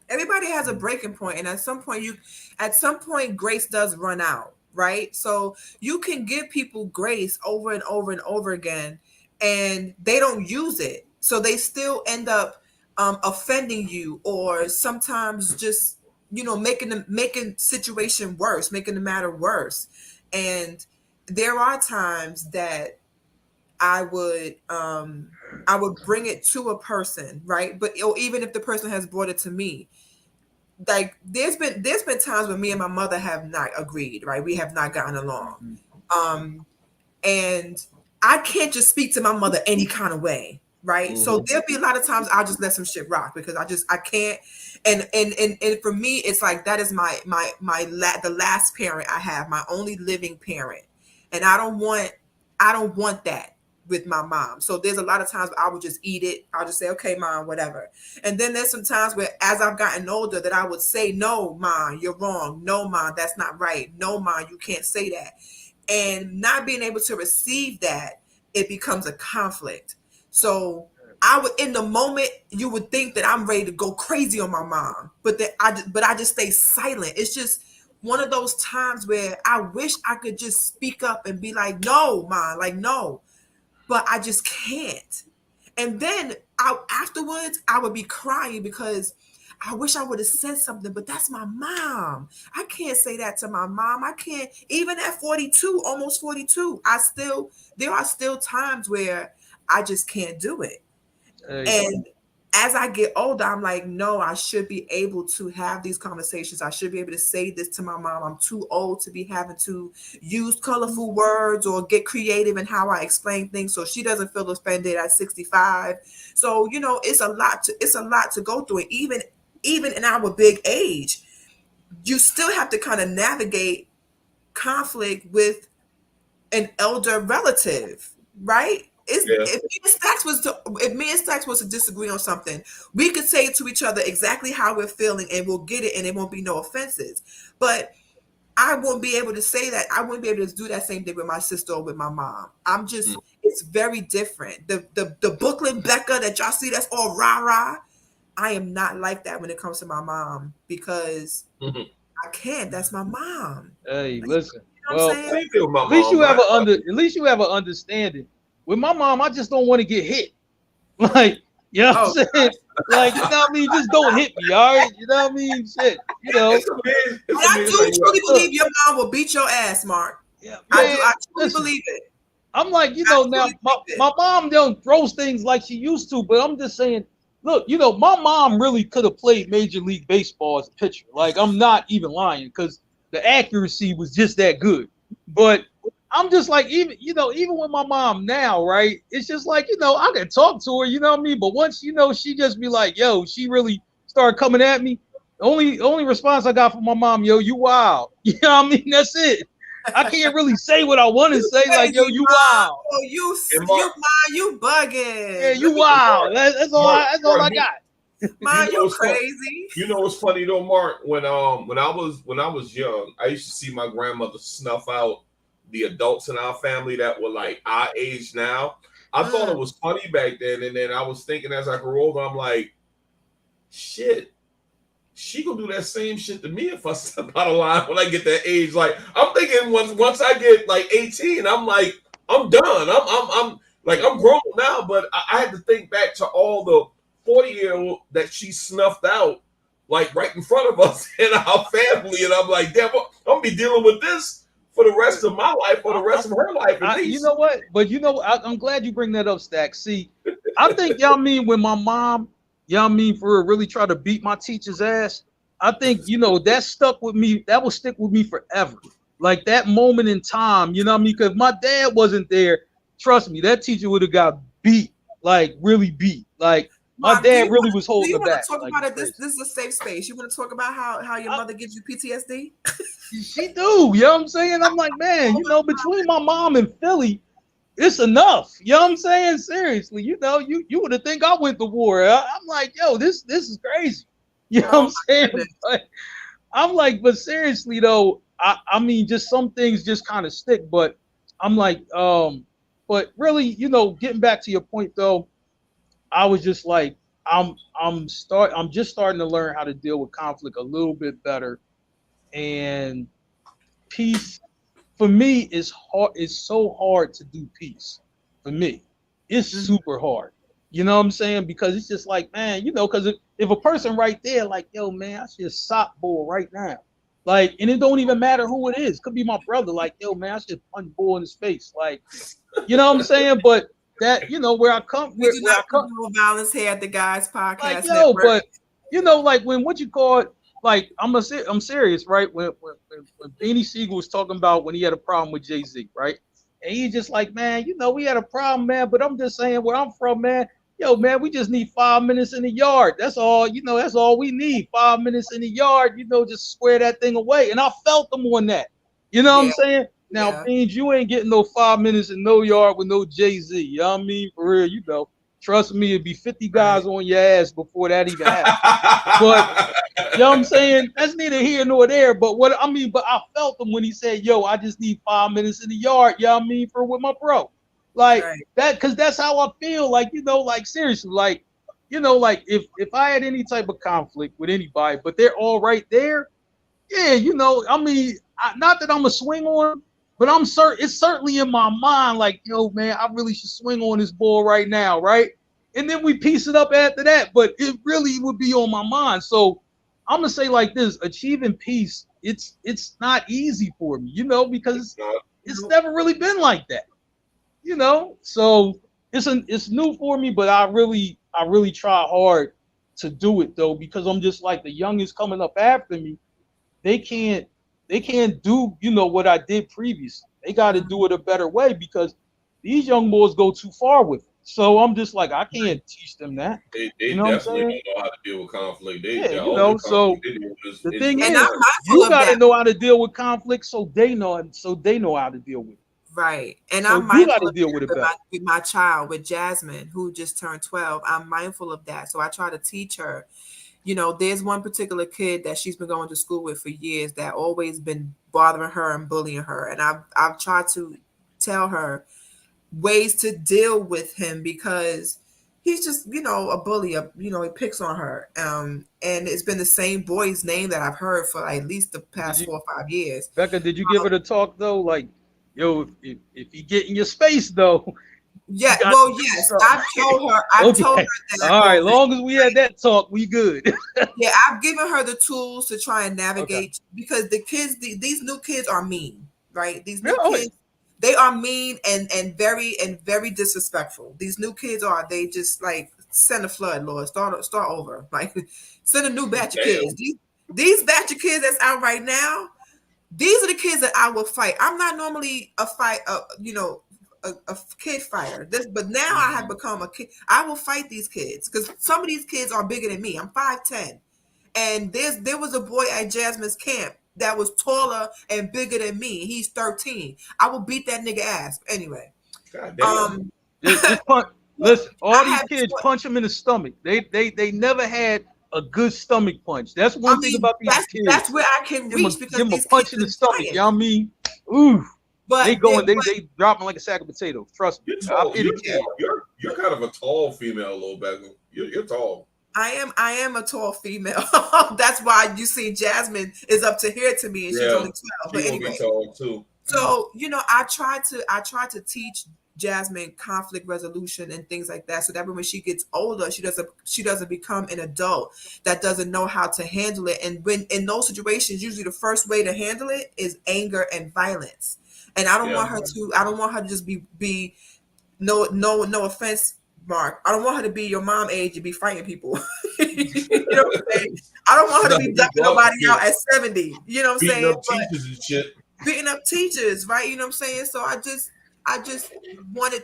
Everybody has a breaking point, and at some point grace does run out, right? So you can give people grace over and over and over again, and they don't use it, so they still end up offending you, or sometimes just making situation worse, making the matter worse. And there are times that I would bring it to a person, right? But or even if the person has brought it to me, like there's been times when me and my mother have not agreed, right? We have not gotten along. And I can't just speak to my mother any kind of way, right? So there'll be a lot of times I'll just let some shit rock because I can't. And for me, it's like that is the last parent I have, my only living parent, and I don't want that with my mom. So there's a lot of times I would just eat it. I'll just say, okay, mom, whatever. And then there's some times where, as I've gotten older, that I would say, no, mom, you're wrong. No, mom, that's not right. No, mom, you can't say that. And not being able to receive that, it becomes a conflict. So in the moment, you would think that I'm ready to go crazy on my mom, but I just stay silent. It's just one of those times where I wish I could just speak up and be like, no, mom, like, no, but I just can't. And then afterwards, I would be crying because I wish I would have said something, but that's my mom. I can't say that to my mom. I can't, even at 42, almost 42, there are still times where I just can't do it. Hey, And as I get older, I'm like, no, I should be able to have these conversations. I should be able to say this to my mom. I'm too old to be having to use colorful words or get creative in how I explain things so she doesn't feel offended at 65. So, it's a lot to go through. And even in our big age, you still have to kind of navigate conflict with an elder relative, right? If me and Stacks was to disagree on something, we could say to each other exactly how we're feeling, and we'll get it, and there won't be no offenses. But I won't be able to say that. I wouldn't be able to do that same thing with my sister or with my mom. It's very different. The Brooklyn Becca that y'all see that's all rah rah. I am not like that when it comes to my mom because I can't. That's my mom. hey, listen. You know what I'm saying? At least you have an understanding. With my mom, I just don't want to get hit. Like, you know what I'm saying? Like, you know what I mean? Just don't hit me, all right? You know what I mean? Shit, I do truly believe your mom will beat your ass, Mark. Yeah, man, I truly believe it. I'm like, now my mom don't throw things like she used to, but I'm just saying, look, my mom really could have played Major League Baseball as a pitcher. Like, I'm not even lying because the accuracy was just that good. But I'm just like, even with my mom now, right? It's just like, I can talk to her, you know what I mean? But once, she just be like, yo, she really started coming at me. The only response I got from my mom, yo, you wild. You know what I mean? That's it. I can't really say what I want to say, like, yo, you wild. Oh, you bugging. Yeah, you wild. That's all I got. Ma, you crazy. You know what's funny though, Mark? When I was young, I used to see my grandmother snuff out the adults in our family that were like our age now. I thought it was funny back then, and then I was thinking as I grew older, I'm like, shit, she gonna do that same shit to me if I step out of line when I get that age. Like, I'm thinking once I get like 18, I'm like, I'm done. I'm grown now, but I had to think back to all the 40-year-old that she snuffed out, like right in front of us in our family, and I'm like, damn, I'm gonna be dealing with this for the rest of my life, for the rest of her life, at least. You know what? But I'm glad you bring that up, Stack. See, I think when my mom, for really try to beat my teacher's ass, I think, that stuck with me. That will stick with me forever. Like that moment in time, you know what I mean? Because my dad wasn't there. Trust me, that teacher would have got beat, like really beat. Like my dad really was holding her back. Talk about it. This is a safe space. You want to talk about how your mother gives you PTSD? She do. You know what I'm saying? I'm like, man, between my mom and Philly, it's enough. You know what I'm saying? Seriously, you would have think I went to war. I'm like, yo, this is crazy. You know what I'm saying? But I'm like, but seriously though, I mean, just some things just kind of stick. But I'm like, but really, getting back to your point though, I was just like, I'm just starting to learn how to deal with conflict a little bit better, and peace for me is hard. It's so hard to do peace for me. It's super hard. You know what I'm saying? Because it's just like, man, because if a person right there, like, yo, man, I should sock bull right now. Like, and it don't even matter who it is. Could be my brother. Like, yo, man, I should punch bull in his face. Like, you know what I'm saying? But that, where I come, we do not condone violence here at the Guys Podcast. Like, yo, but like when what you call it, like I'm serious, right? When Beanie Siegel was talking about when he had a problem with Jay-Z, right? And he just like, man, we had a problem, man. But I'm just saying where I'm from, man. Yo, man, we just need 5 minutes in the yard. That's all, that's all we need. 5 minutes in the yard, just square that thing away. And I felt them on that. You know what I'm saying? Now, Beans, you ain't getting no 5 minutes in no yard with no Jay-Z. You know what I mean? For real, trust me, it'd be 50 guys on your ass before that even happened. But, you know what I'm saying? That's neither here nor there. But but I felt him when he said, yo, I just need 5 minutes in the yard. You know what I mean? For with my bro. Like that, because that's how I feel. Like, like seriously, like, like if I had any type of conflict with anybody, but they're all right there, yeah, I mean, not that I'm a swing on, but I'm certain it's certainly in my mind, like, yo, man, I really should swing on this ball right now, right? and then we piece it up after that. But it really would be on my mind. So I'm gonna say like this: achieving peace, it's not easy for me, because it's never really been like that, So it's new for me, but I really try hard to do it though, because I'm just like the youngest coming up after me. They can't do what I did previously. They got to do it a better way because these young boys go too far with it. So I'm just like, I can't teach them that. They You know what I'm definitely saying? don't know how to deal with conflict. Yeah, All the so conflict they do the is thing And is, I'm mindful you of got to that. know how to deal with conflict so they know how to deal with it. Right. And So I'm you got mindful to of deal that with it with better. my child, with Jasmine, who just turned 12. I'm mindful of that. So I try to teach her. There's one particular kid that she's been going to school with for years that always been bothering her and bullying her. And I've tried to tell her ways to deal with him because he's just, a bully. He picks on her. And it's been the same boy's name that I've heard for at least the Did past you, 4 or 5 years. Becca? Did you give her the talk though? Like, yo, if you get in your space though, Yeah, you got well, to do yes, something. I've told Okay. her that All right. already. Long as we had that talk, we good. Yeah, I've given her the tools to try and Okay. navigate because the kids, these new kids are mean, right? These Yeah, new oh, yeah. kids, they are mean and very disrespectful. These new kids they just like send a flood, Lord, start over, like send a new batch of kids. These batch of kids that's out right now, these are the kids that I will fight. I'm not normally a kid fighter. But now I have become a kid. I will fight these kids because some of these kids are bigger than me. I'm 5'10", and there was a boy at Jasmine's camp that was taller and bigger than me. He's 13. I will beat that nigga ass anyway. God damn. Just punch. Listen, all I these have. kids punch them in the stomach. They never had a good stomach punch. That's I one thing mean, about these that's kids. where I can reach Give because 'em a these kids punch in are the stomach. You know giants. what I mean? Ooh. They But going, they dropping like a sack of potatoes. Trust me. You're I tall. pity You're kids. tall. You're kind of a tall female, little Beckham. You're tall. I am a tall female. That's why you see Jasmine is up to here to me and she's Yeah, only 12. she But gonna be anyway, tall too. so I try to teach Jasmine conflict resolution and things like that, so that when she gets older, she doesn't become an adult that doesn't know how to handle it. And when in those situations, usually the first way to handle it is anger and violence. And I don't Yeah. want her to. I don't want her to just be no offense, Mark. I don't want her to be your mom age and be fighting people. You know what I'm saying? I don't want her to be ducking nobody out at 70. You know what I'm beating saying? up teachers and shit. Beating up teachers, right? You know what I'm saying? So I just wanted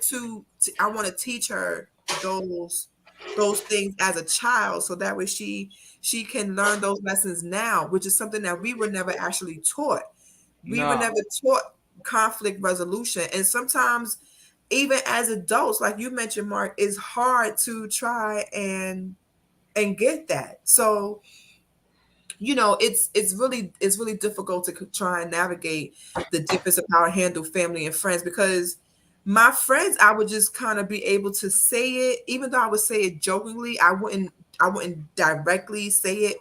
I want to teach her those things as a child, so that way she can learn those lessons now, which is something that we were never actually taught. We were Nah. never taught conflict resolution, and sometimes even as adults, like you mentioned, Mark, it's hard to try and get that. So it's really difficult to try and navigate the difference of how I handle family and friends, because my friends, I would just kind of be able to say it, even though I would say it jokingly. I wouldn't directly say it,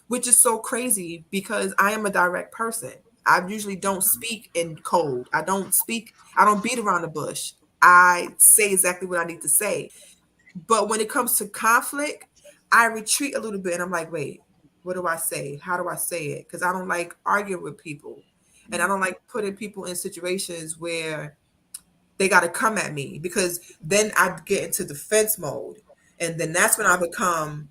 which is so crazy because I am a direct person. I usually don't speak in code. I don't beat around the bush. I say exactly what I need to say. But when it comes to conflict, I retreat a little bit and I'm like, wait, what do I say? How do I say it? Because I don't like arguing with people. And I don't like putting people in situations where they got to come at me, because then I get into defense mode. And then that's when I become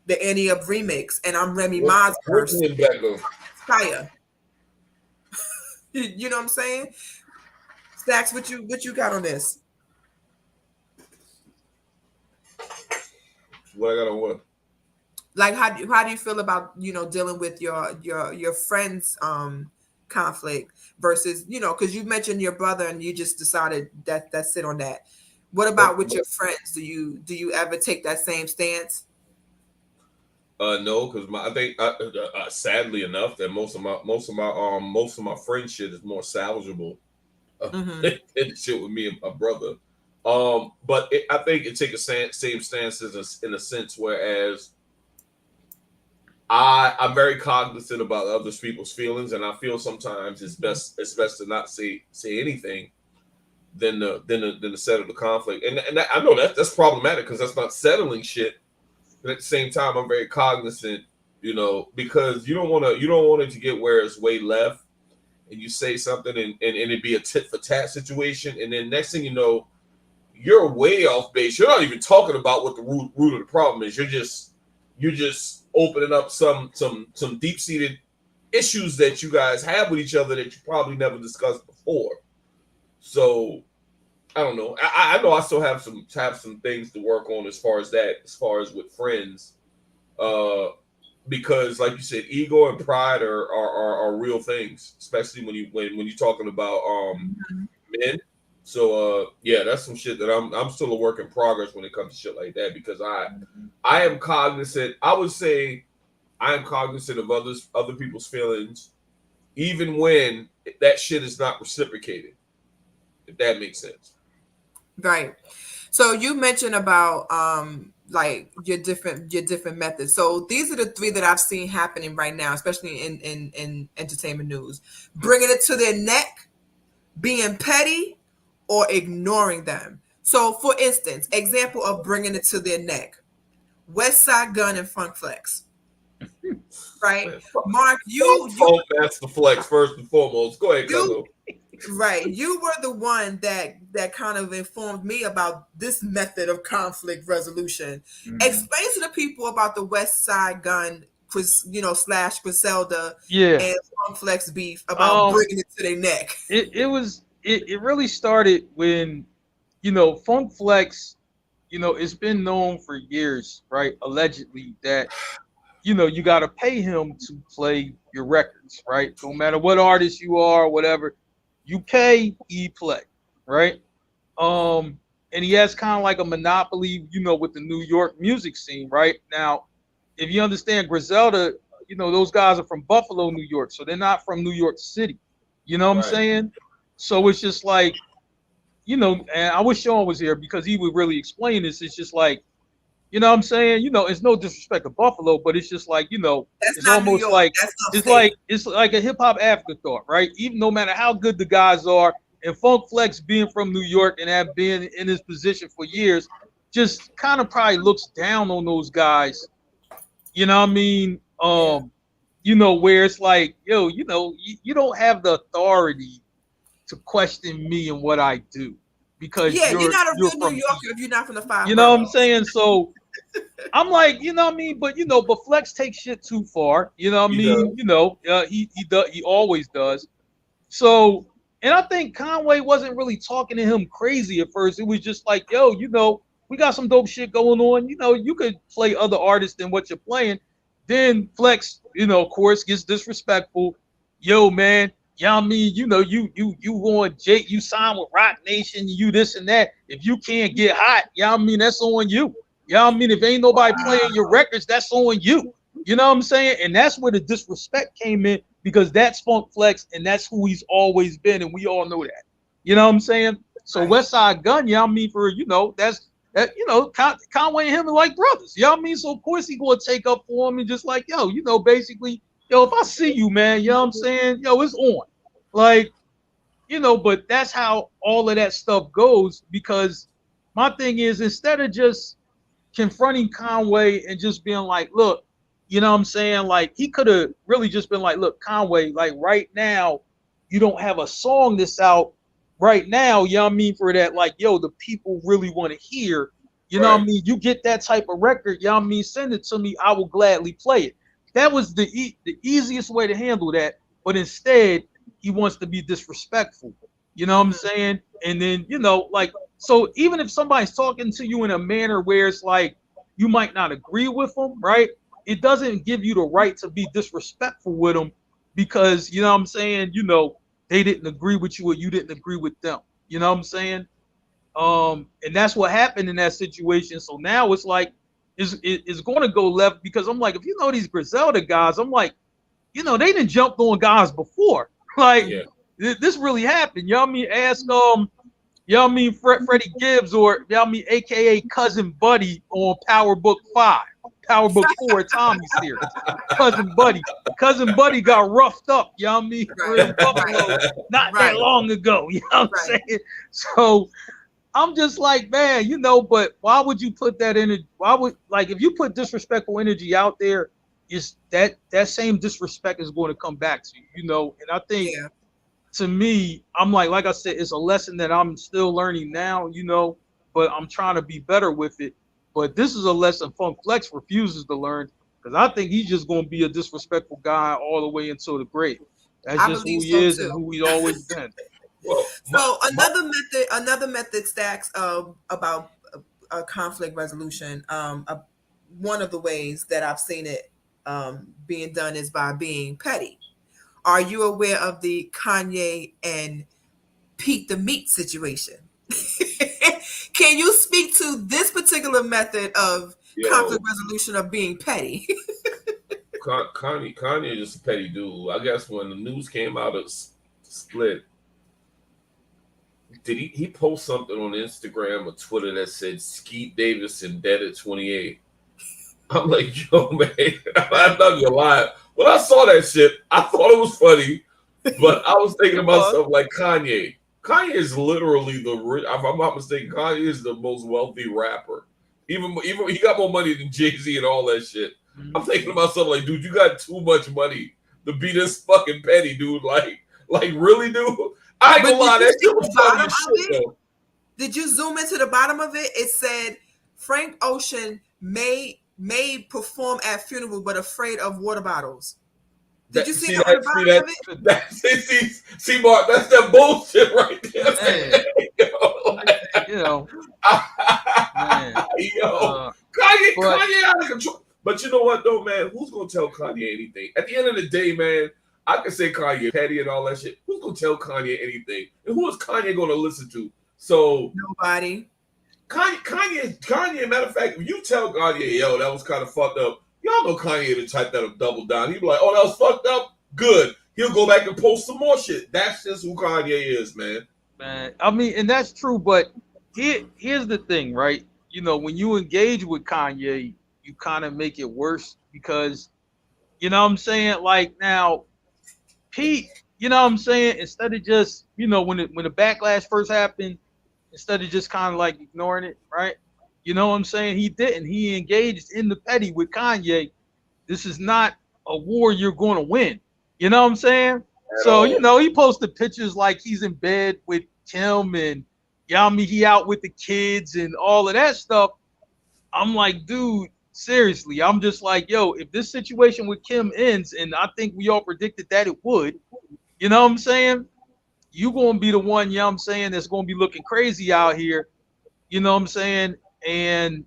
the Annie Up remix and I'm Remy Ma's person. What's Beckham? Fire. You know what I'm saying? Stacks, what you got on this? What I got on what? Like how do you feel about dealing with your friends conflict versus because you mentioned your brother and you just decided that's it on that. What about with your friends? Do you ever take that same stance? No, because I think sadly enough that most of my friend shit is more salvageable Mm-hmm. than shit with me and my brother. But I think it takes a same stances in a sense, whereas I'm very cognizant about other people's feelings, and I feel sometimes it's best to not say anything. than the settle the conflict. And I know that's problematic because that's not settling shit. But at the same time, I'm very cognizant, because you don't want it to get where it's way left, and you say something and it be a tit for tat situation, and then next thing you know, you're way off base. You're not even talking about what the root of the problem is. You're just opening up some deep seated issues that you guys have with each other that you probably never discussed before. So I don't know. I know I still have some things to work on as far as with friends, because like you said, ego and pride are real things, especially when you're talking about men. So yeah, that's some shit that I'm still a work in progress when it comes to shit like that, because I am cognizant. I would say I am cognizant of other people's feelings, even when that shit is not reciprocated. If that makes sense. Right. So you mentioned about like your different methods. So these are the three that I've seen happening right now, especially in entertainment news. Bringing it to their neck, being petty, or ignoring them. So for instance, example of bringing it to their neck, West Side Gun and Funk Flex. Right? Mark, that's the flex first and foremost. Go ahead, Cuzzo. Right. You were the one that kind of informed me about this method of conflict resolution. Mm-hmm. Explain to the people about the West Side Gun, / Griselda and Funk Flex beef about bringing it to their neck. It really started when, Funk Flex, it's been known for years, right? Allegedly that, you got to pay him to play your records, right? No matter what artist you are, whatever. You pay, he play, right? And he has kind of like a monopoly, with the New York music scene, right? Now, if you understand Griselda, those guys are from Buffalo, New York, so they're not from New York City. You know what I'm saying? So it's just like, and I wish Sean was here because he would really explain this. It's just like, you know what I'm saying? It's no disrespect to Buffalo, but it's just like, it's almost like it's like a hip hop afterthought, right? Even no matter how good the guys are, and Funk Flex being from New York and have been in his position for years, just kind of probably looks down on those guys. You know what I mean? Where it's like, yo, you don't have the authority to question me and what I do. Because you're not a real New Yorker if you're not from the five. You know what I'm saying? So I'm like, you know what I mean? But but Flex takes shit too far. You know what I mean? He always does. So, and I think Conway wasn't really talking to him crazy at first. It was just like, yo, we got some dope shit going on. You could play other artists than what you're playing. Then Flex, of course, gets disrespectful. Yo, man. I mean, you on Jake, you sign with Rock Nation, you this and that. If you can't get hot, I mean, that's on you. I mean, if ain't nobody playing your records, that's on you. You know what I'm saying? And that's where the disrespect came in, because that's Funk Flex and that's who he's always been, and we all know that. You know what I'm saying? So West Side Gun, I mean, for that's that, Conway and him are like brothers. You know what I mean? So of course he gonna take up for him and just like, yo, basically. Yo, if I see you, man, you know what I'm saying? Yo, it's on. Like, but that's how all of that stuff goes, because my thing is, instead of just confronting Conway and just being like, look, you know what I'm saying? Like, he could have really just been like, look, Conway, like right now, you don't have a song that's out right now, you know what I mean, for that, like, yo, the people really want to hear, you know what I mean? You get that type of record, you know what I mean? Send it to me, I will gladly play it. That was the easiest way to handle that, but instead he wants to be disrespectful. You know what I'm saying? And then like, so even if somebody's talking to you in a manner where it's like you might not agree with them, right? It doesn't give you the right to be disrespectful with them, because you know what I'm saying? They didn't agree with you or you didn't agree with them. You know what I'm saying? And that's what happened in that situation. So now it's like, is going to go left, because I'm like, if these Griselda guys, I'm like, they didn't jump on guys before. Like, this really happened. You know what I mean? Ask, you know what I mean, Freddie Gibbs, or, you know what I mean, AKA Cousin Buddy on Power Book 5. Power Book 4 Tommy series. Cousin Buddy got roughed up, you know what I mean? Right, In Buffalo not that long ago, you know what I'm saying? So I'm just like, man, you know, but why would you put that in? Why would, like, if you put disrespectful energy out there, is that same disrespect is going to come back to you, you know? And I think, to me, I'm like I said, it's a lesson that I'm still learning now, you know, but I'm trying to be better with it. But this is a lesson Funk Flex refuses to learn, because I think he's just going to be a disrespectful guy all the way until the grave. That's just who he is and who he's always been. Well, so another method, Stacks, about conflict resolution. One of the ways that I've seen it being done is by being petty. Are you aware of the Kanye and Pete the Meat situation? Can you speak to this particular method of conflict resolution of being petty? Kanye is just a petty dude. I guess when the news came out of Split, did he post something on Instagram or Twitter that said Skeet Davidson dead at 28? I'm like, yo, man, I know you're lying. When I saw that shit, I thought it was funny, but I was thinking to myself, like, Kanye is literally if I'm not mistaken, Kanye is the most wealthy rapper. Even he got more money than Jay-Z and all that shit. I'm thinking to myself, like, dude, you got too much money to be this fucking petty, dude. Like really, dude? I ain't gonna lie, that shit was funny as shit, though. Did you zoom into the bottom of it? It said Frank Ocean may perform at funeral, but afraid of water bottles. Did you see that on the bottom of it? See, Mark, that's that bullshit right there. Man. You know, Kanye out of control. But you know what, though, man? Who's gonna tell Kanye anything? At the end of the day, man, I can say Kanye petty and all that shit. Who's gonna tell Kanye anything? And who is Kanye gonna listen to? So nobody. Kanye, matter of fact, if you tell Kanye, yo, that was kind of fucked up, y'all know Kanye to type that up, double down. He'd be like, oh, that was fucked up? Good. He'll go back and post some more shit. That's just who Kanye is, man. Man, I mean, and that's true, but here's the thing, right? You know, when you engage with Kanye, you kind of make it worse because, you know what I'm saying? Like, now, Pete, you know what I'm saying? Instead of just, you know, when the backlash first happened, instead of just kind of like ignoring it, right? You know what I'm saying? He didn't. He engaged in the petty with Kanye. This is not a war you're going to win. You know what I'm saying? So, you know, he posted pictures like he's in bed with Kim and, yeah, I mean, he out with the kids and all of that stuff. I'm like, dude, seriously. I'm just like, yo, if this situation with Kim ends, and I think we all predicted that it would, you know what I'm saying? You going to be the one, you know what I'm saying, that's going to be looking crazy out here. You know what I'm saying? And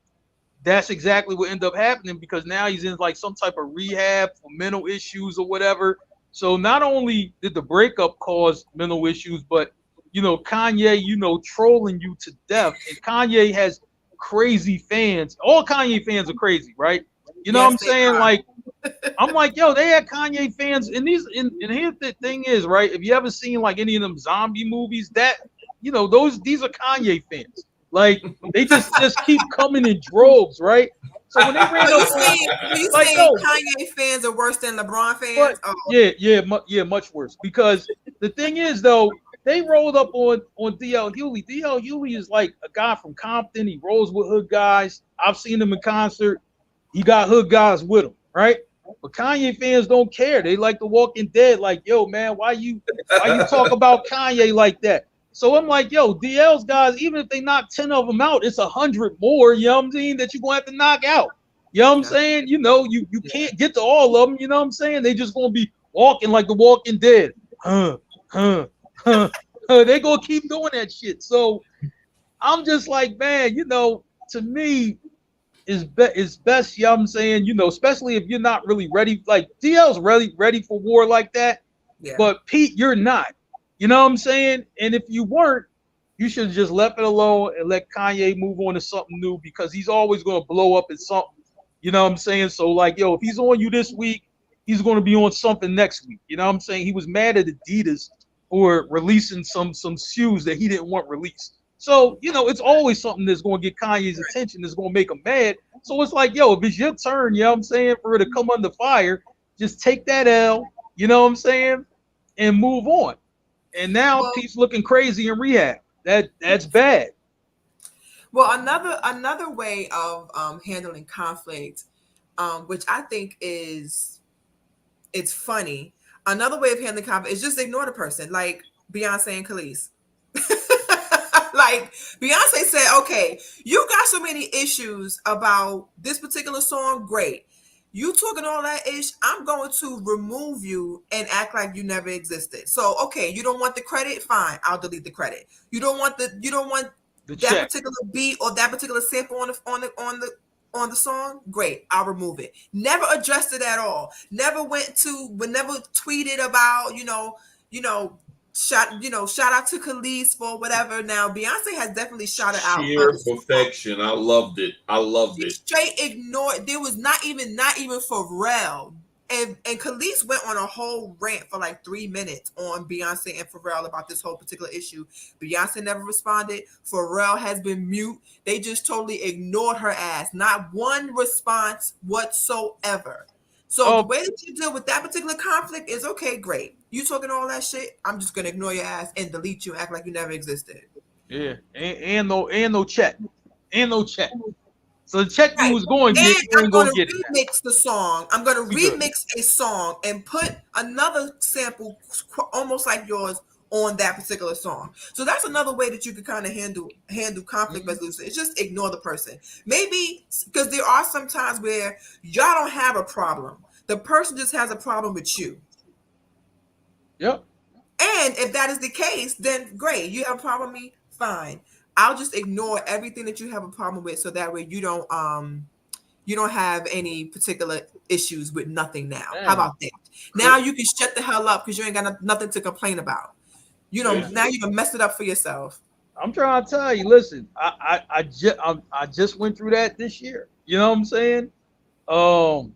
that's exactly what ended up happening because now he's in like some type of rehab for mental issues or whatever. So not only did the breakup cause mental issues, but, you know, Kanye, you know, trolling you to death. And Kanye has crazy fans. All Kanye fans are crazy, right? You know what I'm saying? Like, I'm like, yo, they had Kanye fans. And here's the thing is, right? If you ever seen like any of them zombie movies, that, you know, these are Kanye fans. Like, they just keep coming in droves, right? So when they ran up you like, saying Kanye fans are worse than LeBron fans? But, yeah, much worse. Because the thing is, though, they rolled up on D.L. Hewley. D.L. Hewley is like a guy from Compton. He rolls with hood guys. I've seen him in concert. He got hood guys with him, right? But Kanye fans don't care. They like The Walking Dead. Like, yo, man, why you talk about Kanye like that? So I'm like, yo, DL's guys, even if they knock 10 of them out, it's 100 more, you know what I'm saying, that you're going to have to knock out. You know what I'm saying? You know, you can't get to all of them, you know what I'm saying? They just going to be walking like The Walking Dead. They going to keep doing that shit. So I'm just like, man, you know, to me, it's best, you know what I'm saying, you know, especially if you're not really ready. Like, DL's really ready for war like that. Yeah. But Pete, you're not. You know what I'm saying? And if you weren't, you should have just left it alone and let Kanye move on to something new because he's always going to blow up at something. You know what I'm saying? So, like, yo, if he's on you this week, he's going to be on something next week. You know what I'm saying? He was mad at Adidas for releasing some shoes that he didn't want released. So, it's always something that's going to get Kanye's attention, that's going to make him mad. So it's like, yo, if it's your turn, you know what I'm saying, for her to come under fire, just take that L, you know what I'm saying, and move on. And now Pete's looking crazy in rehab. That's bad. Well, another way of handling conflict, which I think it's funny. Another way of handling conflict is just ignore the person, like Beyonce and Khalees. Like Beyonce said, okay, you got so many issues about this particular song. Great. You talking all that ish, I'm going to remove you and act like you never existed. So, okay, you don't want the credit? Fine, I'll delete the credit. You don't want that check. particular beat or that particular sample on the song? Great, I'll remove it. Never addressed it at all. Never tweeted about, shout out to Khalees for whatever. Now Beyonce has definitely shouted out sheer perfection. I loved it. She straight ignored. There was not even Pharrell. And Khalees went on a whole rant for like 3 minutes on Beyonce and Pharrell about this whole particular issue. Beyonce never responded. Pharrell has been mute. They just totally ignored her ass. Not one response whatsoever. So the way that you deal with that particular conflict is, okay, great. You talking all that shit, I'm just gonna ignore your ass and delete you, act like you never existed. Yeah, and no check. And no check. So the check you was going to get, you ain't going to get it. I'm going to remix the song. I'm going to remix a song and put another sample almost like yours on that particular song. So that's another way that you can kind of handle conflict resolution. It's just ignore the person. Maybe because there are some times where y'all don't have a problem. The person just has a problem with you. Yep. And if that is the case, then great. You have a problem with me? Fine. I'll just ignore everything that you have a problem with, so that way you don't have any particular issues with nothing now. Damn. How about that? Now you can shut the hell up because you ain't got nothing to complain about. Now you can mess it up for yourself. I'm trying to tell you, listen, I just went through that this year. You know what I'm saying? And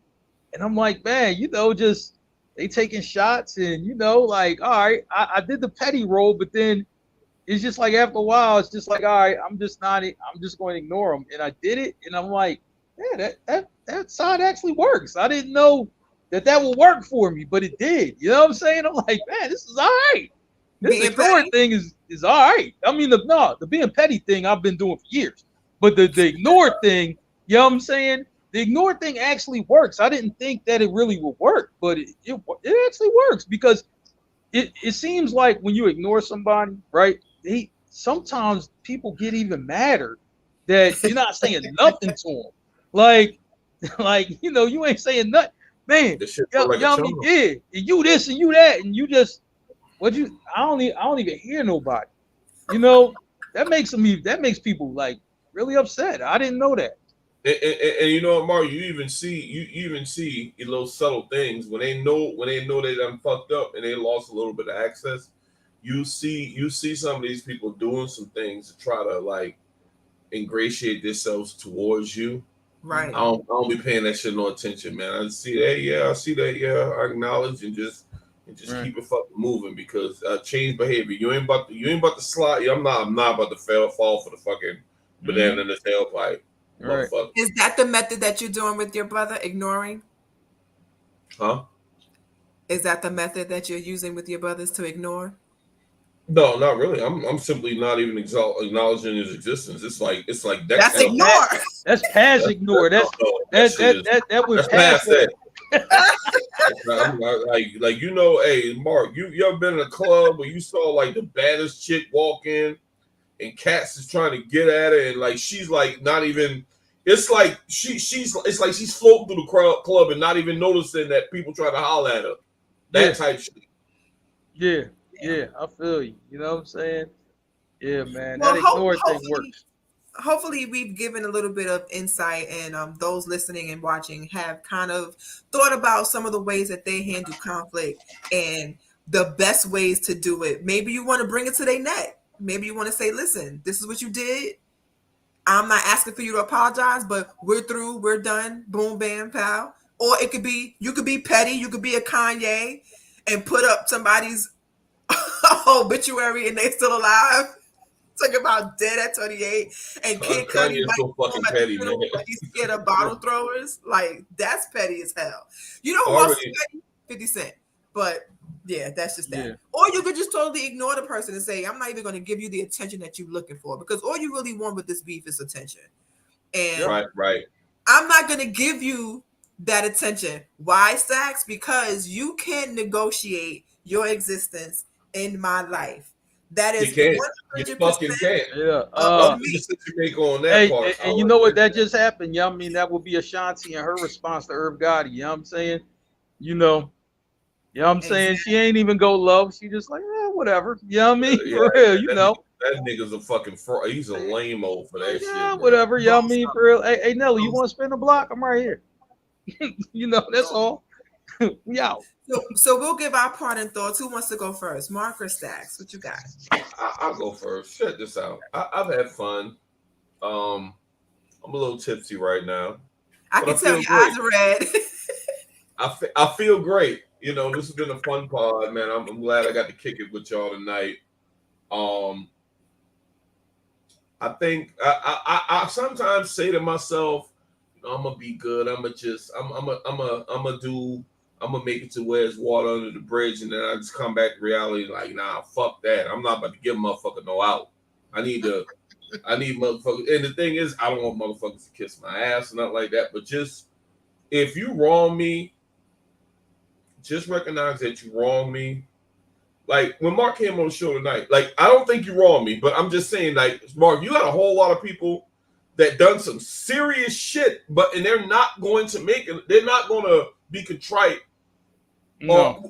I'm like, man, just they taking shots and like, all right, I did the petty role, but then it's just like after a while, it's just like, all right, I'm just going to ignore them. And I did it, and I'm like, yeah, that side actually works. I didn't know that would work for me, but it did. You know what I'm saying? I'm like, man, this is all right. This ignore thing is all right. I mean, the being petty thing I've been doing for years, but the ignore thing, you know what I'm saying? The ignore thing actually works. I didn't think that it really would work, but it actually works because it seems like when you ignore somebody, right? Sometimes people get even madder that you're not saying nothing to them. Like you ain't saying nothing, man. And you this and you that, and you just I don't even hear nobody. That makes people like really upset. I didn't know that. And you know what, Mark? You even see little subtle things when they know they done fucked up and they lost a little bit of access. You see some of these people doing some things to try to like ingratiate themselves towards you. Right. I don't be paying that shit no attention, man. I see that, yeah. I see that, yeah. I acknowledge and just keep it fucking moving because change behavior. You ain't about to slide. I'm not about to fall for the fucking banana in the tailpipe. Right. Is that the method that you're doing with your brother, ignoring? Huh? Is that the method that you're using with your brothers to ignore? No, not really. I'm simply not even acknowledging his existence. It's like that's ignore. That's past ignore. That was past that. Hey, Mark, you ever been in a club where you saw like the baddest chick walk in, and cats is trying to get at her, and like she's like not even. It's like she's floating through the club and not even noticing that people try to holler at her. That type shit. Yeah, I feel you. You know what I'm saying? Yeah, man. That ignore thing works. Hopefully we've given a little bit of insight, and those listening and watching have kind of thought about some of the ways that they handle conflict and the best ways to do it. Maybe you want to bring it to their neck. Maybe you want to say, listen, this is what you did. I'm not asking for you to apologize, but we're through. We're done. Boom, bam, pow. Or it could be, you could be petty. You could be a Kanye and put up somebody's obituary and they still alive. Talking about dead at 28 and Kid Cudi Kanye is so fucking petty, man. He's scared of bottle throwers. Like, that's petty as hell. You know who else is petty? 50 Cent. But yeah, that's just that. Yeah. Or you could just totally ignore the person and say, I'm not even going to give you the attention that you're looking for, because all you really want with this beef is attention. And right. I'm not going to give you that attention. Why, Stacks? Because you can't negotiate your existence in my life. That is 100%. You fucking can't. Yeah. You make on that part. And you know what that just happened? Yeah, I mean, that would be Ashanti and her response to Irv Gotti. You know what I'm saying? You know what I'm saying? She ain't even go low. She just like, whatever. You know what I mean? For real, you know. That nigga's a fucking fraud. He's a lame-o for that shit. Yeah, whatever. You know what I mean? For real. Hey, Nelly, you want to spin the block? I'm right here. You know, that's all. We out. So we'll give our parting thoughts. Who wants to go first? Mark or Stacks? What you got? I'll go first. Check this out. I've had fun. I'm a little tipsy right now. I can tell your eyes are red. I feel great. You know, this has been a fun pod, man. I'm glad I got to kick it with y'all tonight. I think I sometimes say to myself, I'm gonna be good. I'm gonna make it to where it's water under the bridge, and then I just come back to reality like, nah, fuck that. I'm not about to give a motherfucker no out. I need motherfuckers. And the thing is, I don't want motherfuckers to kiss my ass or nothing like that. But just if you wrong me, just recognize that you wrong me. Like when Mark came on the show tonight, like I don't think you wrong me, but I'm just saying, like, Mark, you got a whole lot of people that done some serious shit, and they're not going to make it. They're not going to be contrite or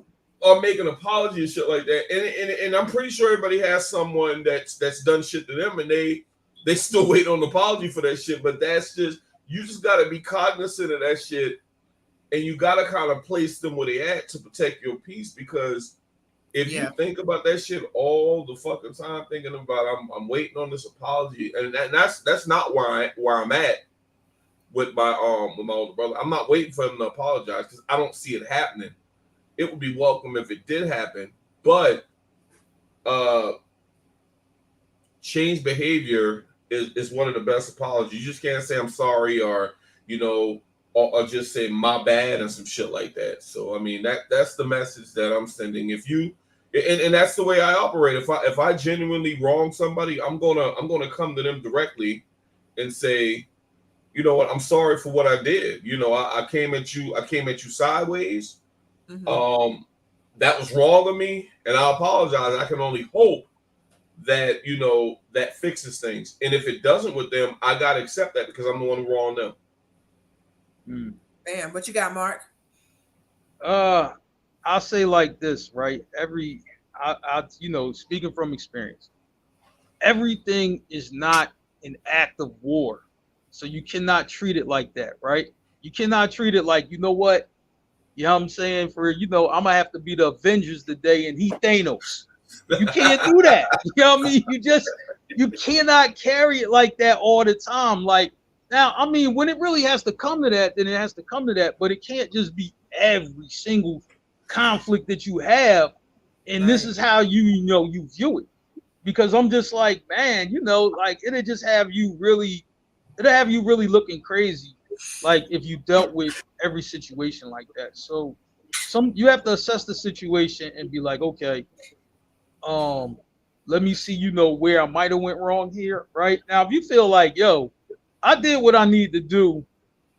make an apology and shit like that. And I'm pretty sure everybody has someone that's done shit to them, and they still wait on an apology for that shit. But that's just, you just got to be cognizant of that shit, and you got to kind of place them where they at to protect your peace. Because if you think about that shit all the fucking time, thinking about I'm waiting on this apology, and that's not where I'm at with my older brother. I'm not waiting for him to apologize because I don't see it happening. It would be welcome if it did happen, but change behavior is one of the best apologies. You just can't say I'm sorry or or just say my bad and some shit like that. So I mean that's the message that I'm sending. If you and that's the way I operate. If I genuinely wrong somebody, I'm gonna come to them directly and say, you know what, I'm sorry for what I did. You know, I came at you sideways. Mm-hmm. That was wrong of me, and I apologize. I can only hope that that fixes things. And if it doesn't with them, I gotta accept that because I'm the one who wronged them. Damn, what you got, Mark? I'll say like this, right? I speaking from experience, everything is not an act of war. So you cannot treat it like that, right? You cannot treat it like, you know what? You know what I'm saying? I'm going to have to be the Avengers today and he Thanos. You can't do that. You know what I mean? You cannot carry it like that all the time. Like, now, I mean, when it really has to come to that, then it has to come to that. But it can't just be every single conflict that you have. And this is how you view it. Because I'm just like, man, like it'll just have you really looking crazy, like if you dealt with every situation like that. So you have to assess the situation and be like, okay, let me see, where I might have went wrong here. Right now, if you feel like, yo, I did what I need to do,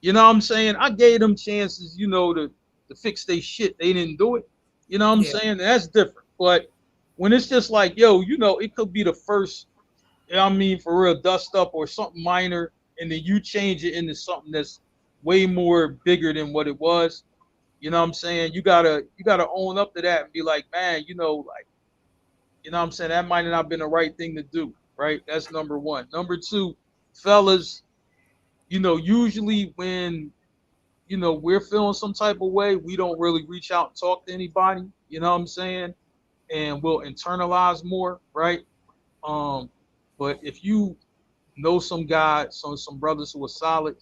you know what I'm saying? I gave them chances, to fix their shit. They didn't do it. You know what I'm saying? That's different. But when it's just like, yo, it could be the first, for real, dust up or something minor, and then you change it into something that's way more bigger than what it was. You know what I'm saying? You gotta own up to that and be like, man, what I'm saying? That might not have been the right thing to do, right? That's number one. Number two, fellas, usually when, we're feeling some type of way, we don't really reach out and talk to anybody, you know what I'm saying? And we'll internalize more, right? But if you know some guys, some brothers who are solid,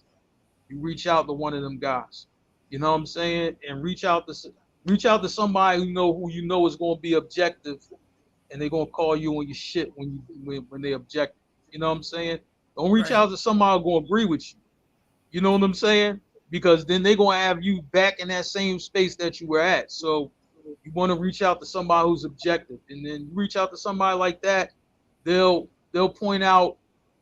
you reach out to one of them guys, you know what I'm saying? And reach out to somebody who is going to be objective and they're gonna call you on your shit when they object. You know what I'm saying? Don't reach Right. out to somebody who's gonna agree with you. You know what I'm saying? Because then they're gonna have you back in that same space that you were at. So you want to reach out to somebody who's objective, and then you reach out to somebody like that, they'll point out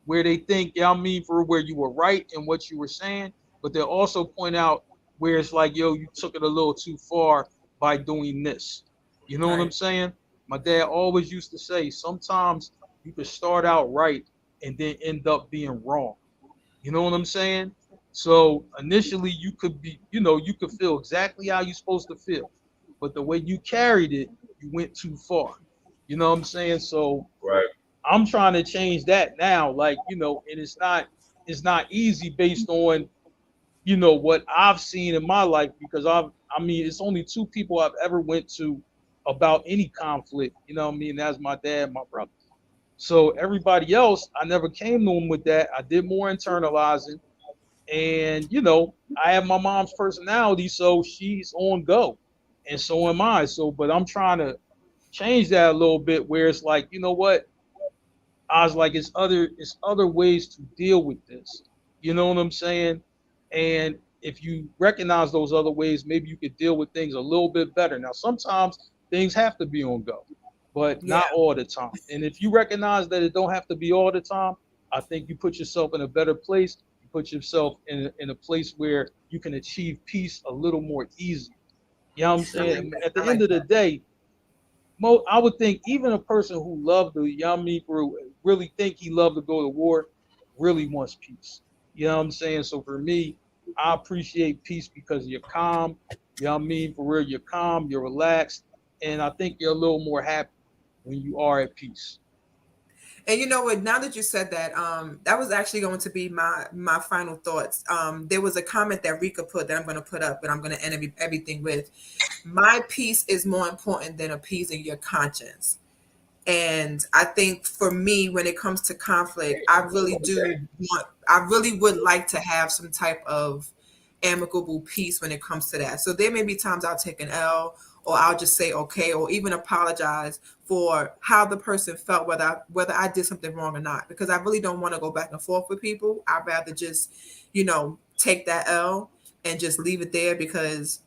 where they think, yeah, I mean, for where you were right in what you were saying, but they'll also point out where it's like, yo, you took it a little too far by doing this. You know what I'm Right. saying? My dad always used to say, sometimes you could start out right and then end up being wrong. You know what I'm saying? So initially you could be, you could feel exactly how you're supposed to feel. But the way you carried it, you went too far. You know what I'm saying? So Right. I'm trying to change that now. Like, and it's not easy based on, what I've seen in my life because I mean, it's only two people I've ever went to about any conflict, you know what I mean? That's my dad and my brother. So everybody else, I never came to them with that. I did more internalizing. And, I have my mom's personality, so she's on go. And so am I. So, but I'm trying to change that a little bit where it's like, you know what? I was like, it's other ways to deal with this. You know what I'm saying? And if you recognize those other ways, maybe you could deal with things a little bit better. Now, sometimes things have to be on go, but Yeah. not all the time. And if you recognize that it don't have to be all the time, I think you put yourself in a better place. You put yourself in a place where you can achieve peace a little more easy. You know what I'm I like saying? that. At I the end like of the that. day, I would think even a person who loved to, really think he loved to go to war, really wants peace. You know what I'm saying? So for me, I appreciate peace because you're calm. You know what I mean? For real, you're calm, you're relaxed, and I think you're a little more happy when you are at peace. And you know what? Now that you said that, that was actually going to be my final thoughts. There was a comment that Rika put that I'm going to put up, and I'm going to end everything with. My peace is more important than appeasing your conscience. And I think for me, when it comes to conflict, I really would like to have some type of amicable peace when it comes to that. So there may be times I'll take an L or I'll just say okay or even apologize for how the person felt, whether I did something wrong or not, because I really don't want to go back and forth with people. I'd rather just, take that L and just leave it there because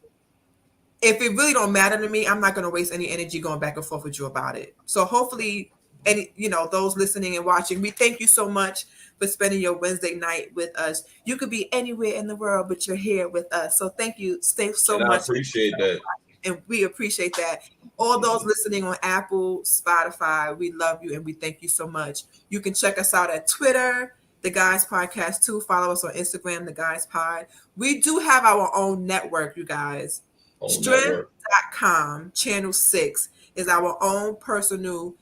if it really don't matter to me, I'm not going to waste any energy going back and forth with you about it. So hopefully, those listening and watching, we thank you so much for spending your Wednesday night with us. You could be anywhere in the world, but you're here with us. So thank you, Steve, so And I much. appreciate that. And we appreciate that. All those listening on Apple, Spotify, we love you and we thank you so much. You can check us out at Twitter, The Guys Podcast too. Follow us on Instagram, The Guys Pod. We do have our own network, you guys. On network. Strength.com, channel 6 is our own personal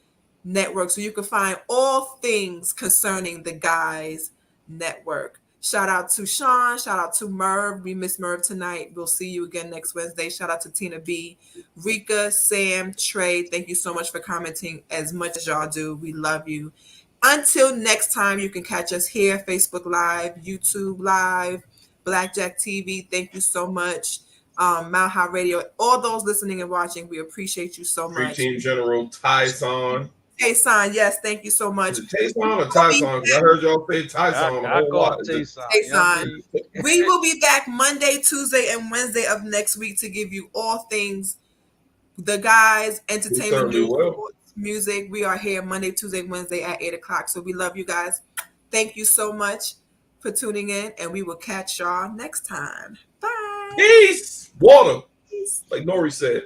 network. So you can find all things concerning the Guys Network. Shout out to Sean. Shout out to Merv. We miss Merv tonight. We'll see you again next Wednesday. Shout out to Tina B, Rika, Sam, Trey. Thank you so much for commenting as much as y'all do. We love you. Until next time, you can catch us here, Facebook Live, YouTube Live, Blackjack TV. Thank you so much. Mount High Radio. All those listening and watching, we appreciate you so Street much. Team General Tyson. Tyson, yes, thank you so much. Is it Tyson or Tyson? Because I heard y'all say Tyson a I whole call lot. it Is it- Tayson. You know what I Tyson. mean? We will be back Monday, Tuesday, and Wednesday of next week to give you all things the guys, We entertainment certainly news, will. sports, music. We are here Monday, Tuesday, Wednesday at 8 o'clock. So we love you guys. Thank you so much for tuning in, and we will catch y'all next time. Bye. Peace. Water. Like Nori said.